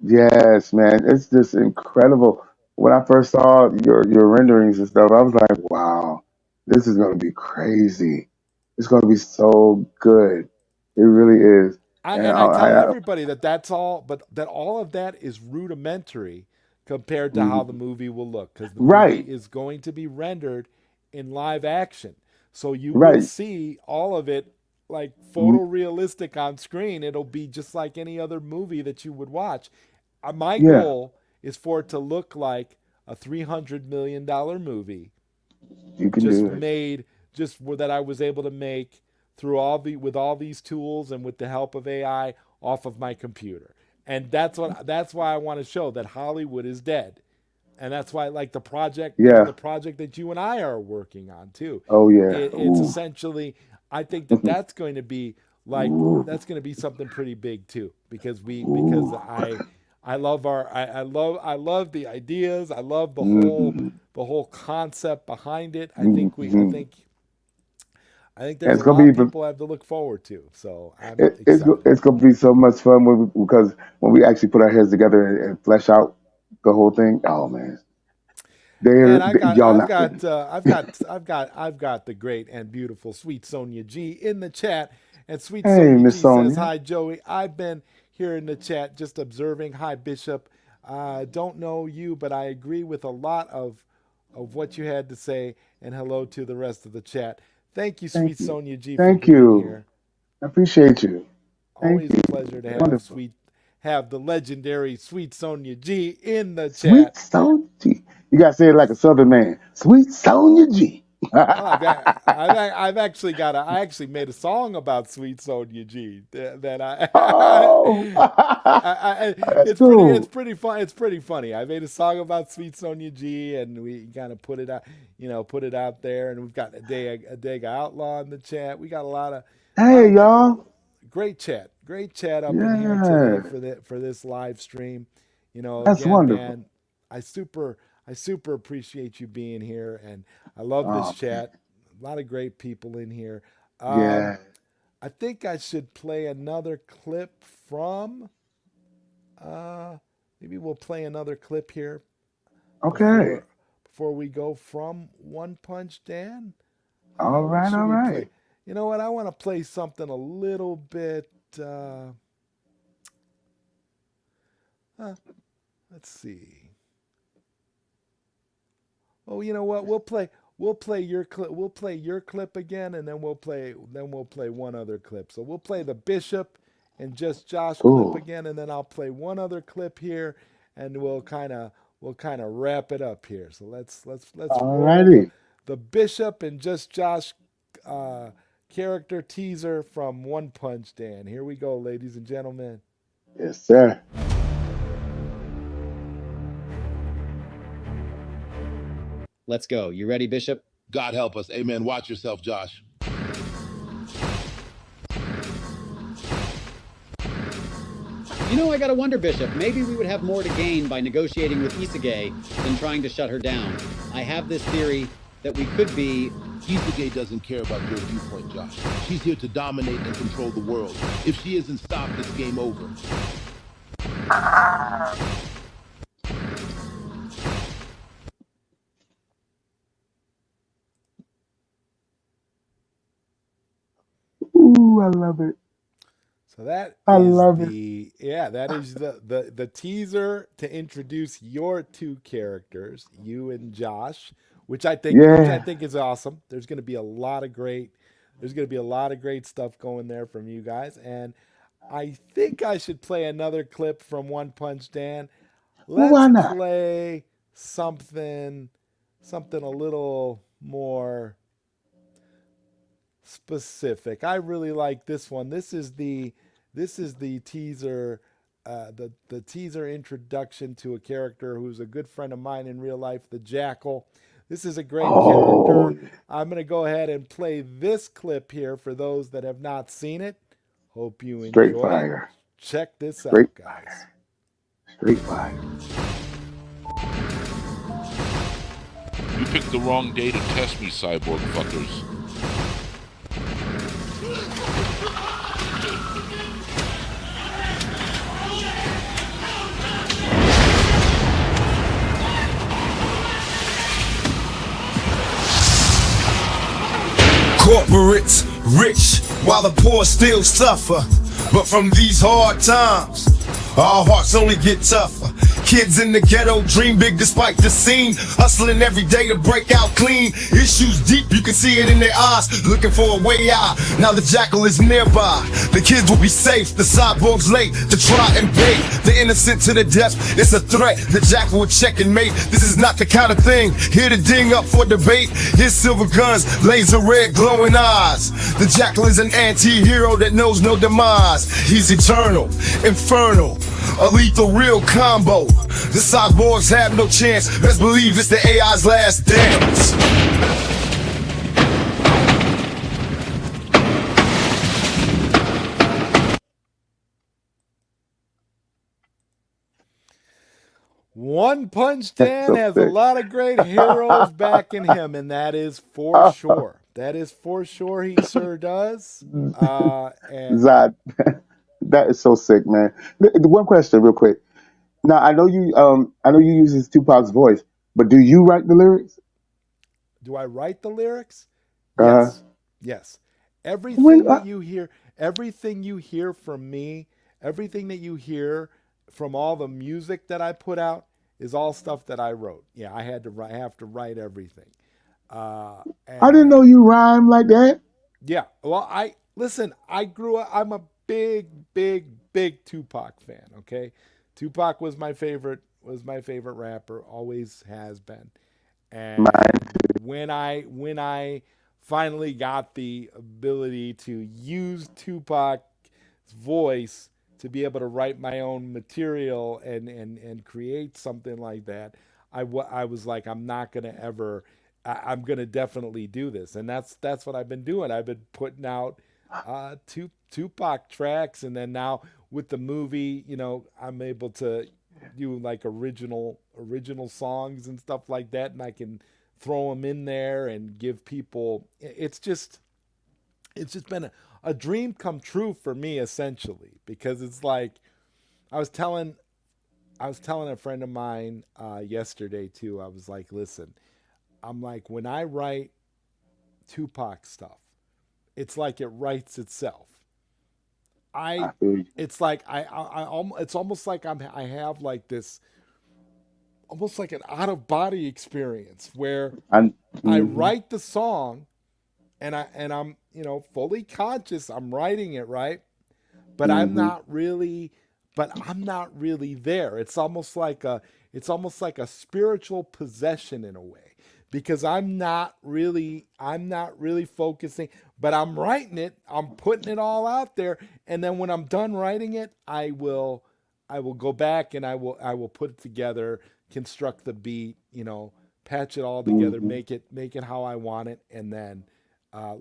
Yes, man, it's just incredible. When I first saw your renderings and stuff, I was like, wow, this is gonna be crazy. It's gonna be so good. It really is. And I tell everybody that that's all, but that all of that is rudimentary compared to how the mhm. movie will look, because the movie Right, is going to be rendered in live action. So you will right. see all of it like Mhm. photorealistic on screen. It'll be just like any other movie that you would watch. My Yeah, goal is for it to look like a $300 million movie you can just do it. made just that I was able to make through with all these tools and with the help of AI off of my computer. And that's why I want to show that Hollywood is dead. And that's why, like, the project, Yeah. the project that you and I are working on too. Oh yeah. It's Ooh. essentially, I think that that's going to be like Ooh. that's going to be something pretty big too, because Ooh. I love the ideas. I love Hmm. the whole concept behind it. Hmm. I think And there's it's a gonna lot be of even. people I have to look forward to. So I'm excited. It's gonna be so much fun because when we actually put our heads together and flesh out the whole thing. Oh man, Man, y'all not ready. I've got the great and beautiful Sweet Sonia G in the chat, and Sweet Hey, Sonia Miss G says Sonia. hi, Joey. I've been here in the chat just observing. Hi, Bishop. Don't know you, but I agree with a lot of what you had to say, and hello to the rest of the chat. Thank you, Thank Sweet you. Sonia G, for Thank being you. here. I appreciate you. Thank Always you. a pleasure to Wonderful. have the legendary Sweet Sonia G in the Sweet chat. Sonia G. You gotta say it like a Southern man. Sweet Sonia G. Well, I actually made a song about Sweet Sonia G that Oh, that's cool. it's pretty funny. I made a song about Sweet Sonia G, and we kind of put it out there, and we've got a Dega Outlaw in the chat. We got a lot Hey, of y'all. great chat up in here today Yeah, for this live stream. that's Again, wonderful. man, I super I super appreciate you being here, and I love this Oh man. chat. A lot of great people in here. Um, Yeah. I think I should play another clip from. Uh, Maybe we'll play another clip here Okay. before we go from One Punch Dan. All What right. should All we play? right. You know what? I want to play something a little bit. Uh, uh, let's see. Oh, you know what? We'll play your clip. We'll play your clip again, and then we'll play one other clip. So we'll play the Bishop and Just Josh clip Cool. again, and then I'll play one other clip here, and we'll kind of wrap it up here. So let's All roll righty. the Bishop and Just Josh uh, character teaser from One Punch Dan. Here we go, ladies and gentlemen. Yes, sir. Let's go. You ready, Bishop? God help us. Amen. Watch yourself, Josh. I gotta wonder, Bishop. Maybe we would have more to gain by negotiating with Isage than trying to shut her down. I have this theory that we could be. Isage doesn't care about your viewpoint, Josh. She's here to dominate and control the world. If she isn't stopped, it's game over. Ooh, I love it. So that I is love it. that is the teaser to introduce your two characters, you and Josh, which I Yeah. think is awesome. There's going to be a lot of great stuff going there from you guys, and I think I should play another clip from One Punch Dan. Well, why Let's not? play something a little more specific. I really like this one. This is the teaser, the teaser introduction to a character who's a good friend of mine in real life, the Jackal. This is a great Oh, character. I'm gonna go ahead and play this clip here for those that have not seen it. Hope you straight enjoy it. fire. Check this Straight out, guys. fire. Straight fire. You picked the wrong day to test me, cyborg fuckers. Corporates rich while the poor still suffer. But from these hard times, our hearts only get tougher. Kids in the ghetto dream big despite the scene, hustling every day to break out clean. Issues deep, you can see it in their eyes, looking for a way out. Now the Jackal is nearby, the kids will be safe. The cyborg's late to try and bait the innocent to the depths. It's a threat, the Jackal will check and mate. This is not the kind of thing here to ding up for debate. His silver guns, laser red glowing eyes. The Jackal is an anti-hero that knows no demise. He's eternal, infernal, a lethal real combo. The cyborgs have no chance. Best believe it's the AI's last dance. One Punch That's Dan so has a sick. lot of great heroes backing him, and that is for sure. That is for sure. He sure does. And Zod, that is so sick, man. The one question, real quick. Now I know you use his Tupac's voice, but do you write the lyrics? do I write the lyrics? Uh, Yes. Yes. when Everything that you hear, everything you hear from me, everything that you hear from all the music that I put out is all stuff that I wrote. Yeah, I have to write everything. I didn't And know you rhyme like that. yeah, well, I listen. I grew up. I'm a big, big, big Tupac fan. Okay, Tupac was my favorite. Was my favorite rapper. Always has been. And when I finally got the ability to use Tupac's voice to be able to write my own material and create something like that, I was like, I'm not gonna ever. I'm gonna definitely do this, and that's what I've been doing. I've been putting out Tupac tracks, and then now with the movie, I'm able to do like original songs and stuff like that, and I can throw them in there and give people. It's just been a dream come true for me essentially, because it's like I was telling I was telling a friend of mine yesterday too. I was like, listen, I'm like, when I write Tupac stuff, it's like it writes itself. I I feel you. it's like it's almost like I have like this almost like an out of body experience where I, I mhm. write the song and I'm fully conscious I'm writing it, right, but Hmm. I'm not really there. It's almost like a spiritual possession in a way, because I'm not really focusing, but I'm writing it, I'm putting it all out there, and then when I'm done writing it, I will go back and I will put it together, construct the beat, patch it all together, Hmm. make it how I want it, and then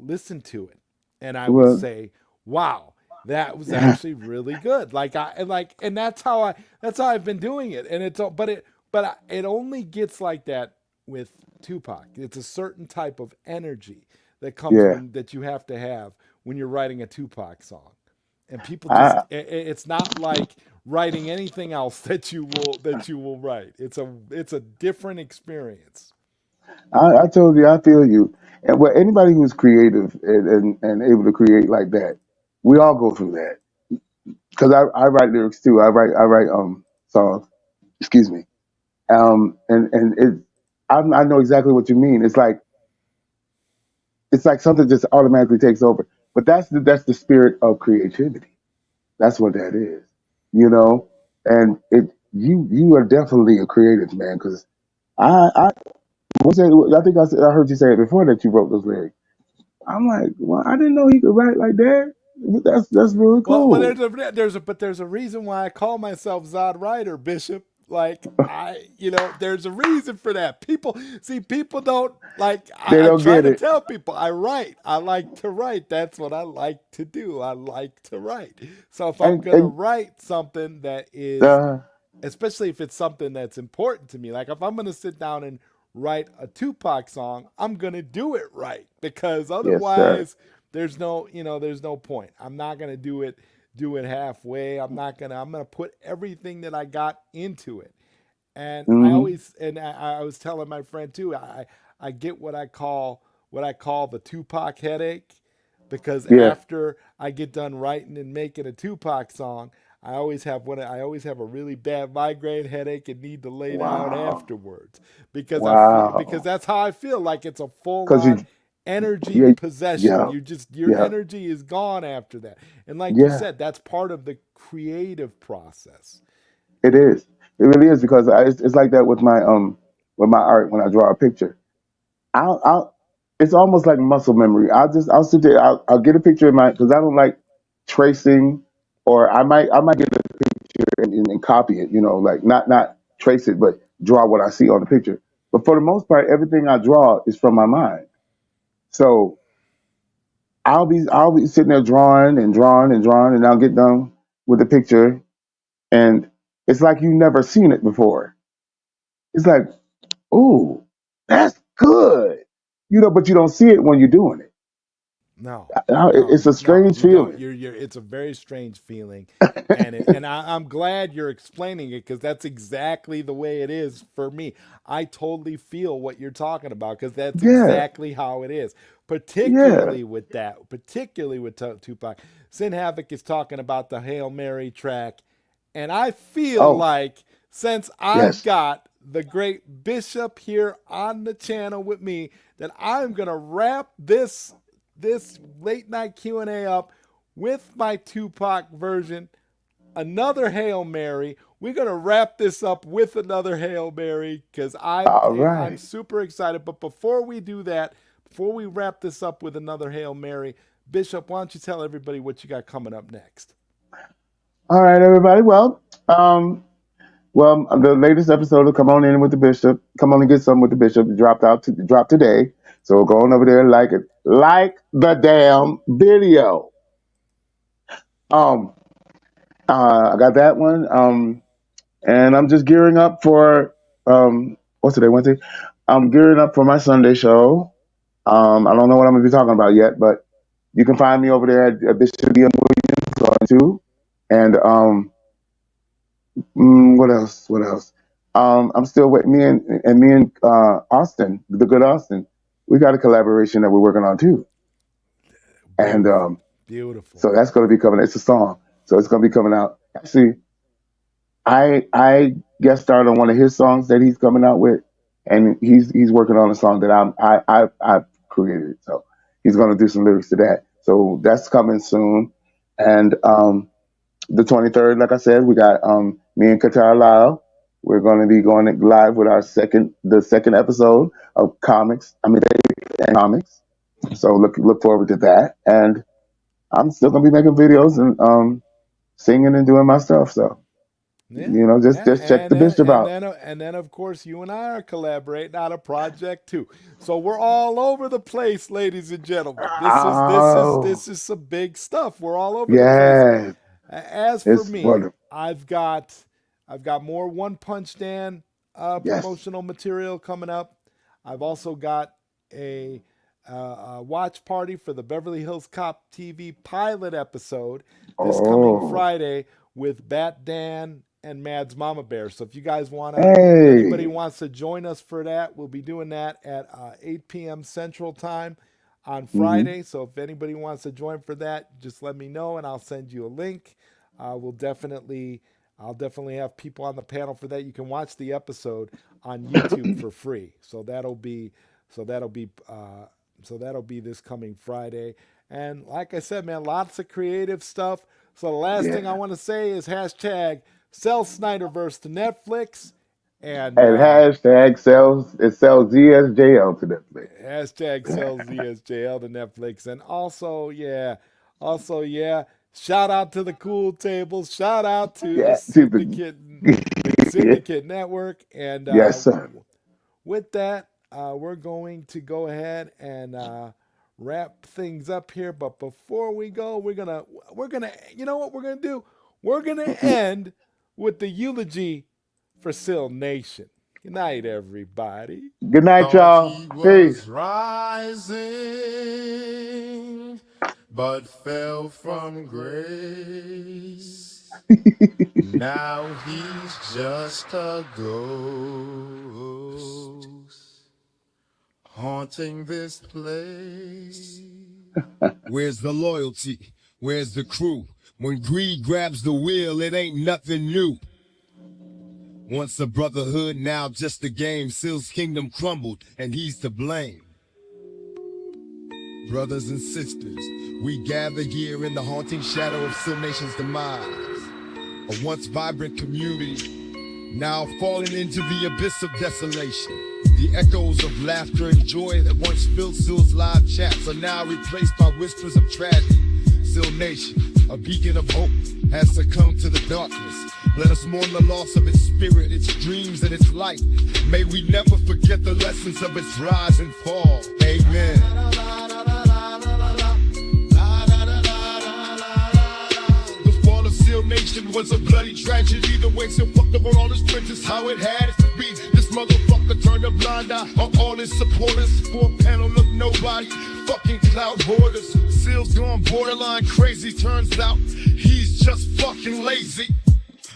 listen to it, and I will Well, say, "Wow, that was actually really good." And that's how I've been doing it, and it only gets like that with Tupac. It's a certain type of energy that comes yeah. when that you have to have when you're writing a Tupac song, and people I, it's not like writing anything else that you will write. It's a different experience. I told you, I feel you. And anybody who's creative and able to create like that, we all go through that. because I write lyrics too. I write songs. Excuse me. And it I know exactly what you mean. It's like something just automatically takes over. But that's the spirit of creativity. That's what that is. You know, and you are definitely a creative man because I what's that, I think I heard you say it before that you wrote those lyrics. I'm like, well, I didn't know he could write like that. That's really Well, cool. there's a reason why I call myself ZodWriter, Bishop. Like there's a reason for that. People don't like. They I don't try get to it. tell people I write. I like to write. That's what I like to do. I like to write. So if I'm gonna And write something that is, uh, especially if it's something that's important to me, like if I'm gonna sit down and write a Tupac song, I'm gonna do it right because yes, sir. otherwise there's no point. I'm not gonna do it halfway. I'm gonna put everything that I got into it. And Hmm. I was telling my friend too, I get what I call the Tupac headache because Yeah. after I get done writing and making a Tupac song, I always have a really bad migraine headache and need to lay down Wow. afterwards because Wow. that's how I feel like it's a full Cause on you, energy yeah, possession. yeah, Your yeah, energy is gone after that. And like you yeah. said, that's part of the creative process. It is. It really is because it's like that with my art when I draw a picture. I'll it's almost like muscle memory. I'll sit there. I'll get a picture in my because I don't like tracing, or I might get a picture and copy it. You know, like not trace it, but draw what I see on the picture. But for the most part, everything I draw is from my mind. So I'll be sitting there drawing and drawing and drawing, and I'll get done with the picture, and it's like you've never seen it before. It's like, ooh, that's good, but you don't see it when you're doing it. No, It's a no, strange you don't. feeling. It's a very strange feeling, and I'm glad you're explaining it because that's exactly the way it is for me. I totally feel what you're talking about because that's Yeah, exactly how it is. yeah. Particularly with Tupac. Sin Havoc is talking about the Hail Mary track, and I feel Oh, like since I've yes. got the great Bishop here on the channel with me, that I'm gonna wrap this late night Q&A up with my Tupac version, another Hail Mary. We're going to wrap this up with another Hail Mary cuz All I'm right. super excited, but before we do that, before we wrap this up with another Hail Mary, Bishop, why don't you tell everybody what you got coming up next? All right, everybody. Well, the latest episode will come on in with the bishop. Come on and get some with the bishop. It dropped today. So go on over there and like it. Like the damn video. Um, I got that one. And I'm just gearing up for what's today, Wednesday? I'm gearing up for my Sunday show. I don't know what I'm gonna be talking about yet, but you can find me over there at Bishop D. M. Williams on too. And what else? What else? I'm still with me and Austin, the good Austin. We got a collaboration that we're working on too, and Beautiful. Beautiful. so that's going to be coming. It's a song, so it's going to be coming out. Actually, I guest starred on one of his songs that he's coming out with, and he's working on a song that I've created. So he's going to do some lyrics to that. So that's coming soon, and the 23rd, like I said, we got me and Qatar Lyle. We're going to be going live with the second episode of comics. I mean, comics. So look forward to that. And I'm still going to be making videos and singing and doing my stuff. So Yeah, yeah, just check the bishop out. and then of course you and I are collaborating on a project too. So we're all over the place, ladies and gentlemen. Oh, This is some big stuff. We're all over the place. yeah, As for it's me, wonderful. I've got more One Punch Dan Yes. promotional material coming up. I've also got a watch party for the Beverly Hills Cop TV pilot episode this coming Oh, Friday with Bat Dan and Mad's Mama Bear. So if you guys if anybody hey. wants to join us for that, we'll be doing that at 8 p.m. Central Time on Hmm. Friday. So if anybody wants to join for that, just let me know and I'll send you a link. I'll definitely have people on the panel for that. You can watch the episode on YouTube for free. So that'll be this coming Friday. And like I said, man, lots of creative stuff. So the last thing I want to say is hashtag sell Snyderverse to Netflix. And hashtag sells ZSJL to Netflix. Hashtag sells ZSJL to Netflix. And also, shout out to the Cool Tables. Shout out to the Syndicate Network. And yes, sir. With that, we're going to go ahead and wrap things up here. But before we go, we're gonna you know what we're gonna do? We're gonna end with the eulogy for Sil Nation. Good night, everybody. Good night, y'all. Peace. Rising, but fell from grace. Now he's just a ghost haunting this place. Where's the loyalty? Where's the crew? When greed grabs the wheel, it ain't nothing new. Once a brotherhood, now just a game. Sil's kingdom crumbled, and he's to blame. Brothers and sisters, we gather here in the haunting shadow of Sil Nation's demise. A once vibrant community, now falling into the abyss of desolation. The echoes of laughter and joy that once filled Sil's live chats are now replaced by whispers of tragedy. Sil Nation, a beacon of hope, has succumbed to the darkness. Let us mourn the loss of its spirit, its dreams, and its light. May we never forget the lessons of its rise and fall. Amen. The fall of Sil Nation was a bloody tragedy. The way Sil fucked up on all his princes, how it had it to be. This motherfucker turned a blind eye on all his supporters. For a panel of nobody, fucking cloud hoarders. Sil's gone borderline crazy, turns out he's just fucking lazy.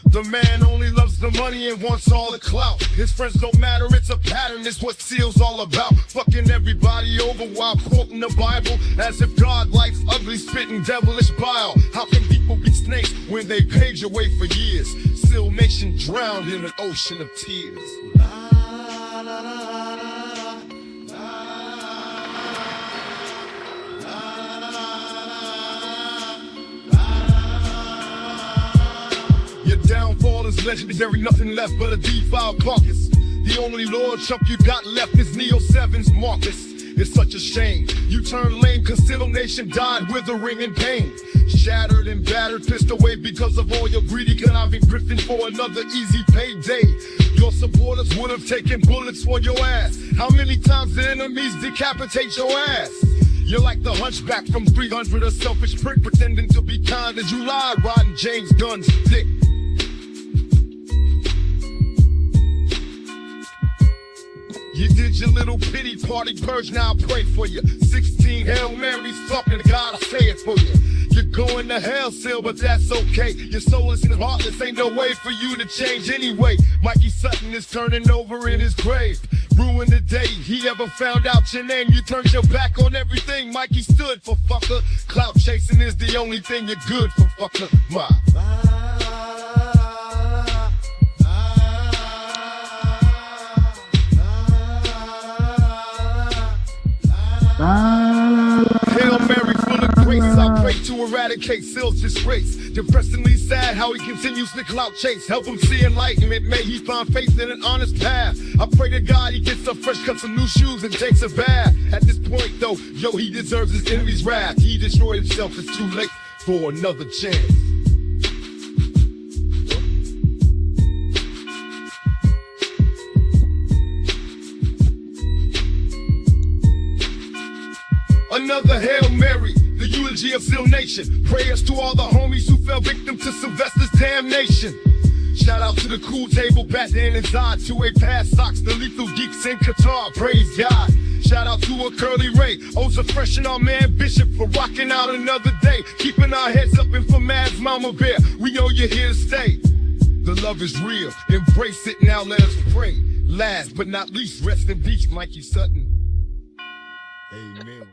The man only loves the money and wants all the clout. His friends don't matter, it's a pattern, it's what Sil's all about. Fucking everybody over while quoting the Bible, as if God likes ugly, spitting, devilish bile. How can people be snakes when they paved your way for years? Sil Nation drowned in an ocean of tears. Downfall is legendary, nothing left but a defiled carcass. The only Lord chump you got left is Neo 7's Marcus. It's such a shame you turned lame, cause Sil Nation died withering in pain. Shattered and battered, pissed away because of all your greedy conniving drifting for another easy payday. Your supporters would have taken bullets for your ass. How many times the enemies decapitate your ass? You're like the hunchback from 300, a selfish prick pretending to be kind as you lie, riding James Gunn's dick. You did your little pity party purge, now I pray for you. 16 Hail Marys, talking to God, I say it for you. You're going to hell, Sil, but that's okay. Your soulless and heartless, ain't no way for you to change anyway. Mikey Sutton is turning over in his grave. Ruined the day he ever found out your name. You turned your back on everything Mikey stood for, fucker. Clout chasing is the only thing you're good for, fucker. Hail Mary, full of grace, I pray to eradicate Sil's disgrace. Depressingly sad how he continues to clout chase. Help him see enlightenment, may he find faith in an honest path. I pray to God he gets a fresh cut, some new shoes, and takes a bath. At this point though, yo, he deserves his enemy's wrath. He destroyed himself, it's too late for another chance. Another Hail Mary, the eulogy of Sil Nation. Prayers to all the homies who fell victim to Sylvester's damnation. Shout out to the Cool Table, Batman and Zod, 2A Pass Socks, the Lethal Geeks in Qatar, praise God. Shout out to a Curly Ray, Oza Fresh and our man Bishop for rocking out another day. Keeping our heads up and for Mad's Mama Bear, we know you're here to stay. The love is real, embrace it, now let us pray. Last but not least, rest in peace, Mikey Sutton. Amen.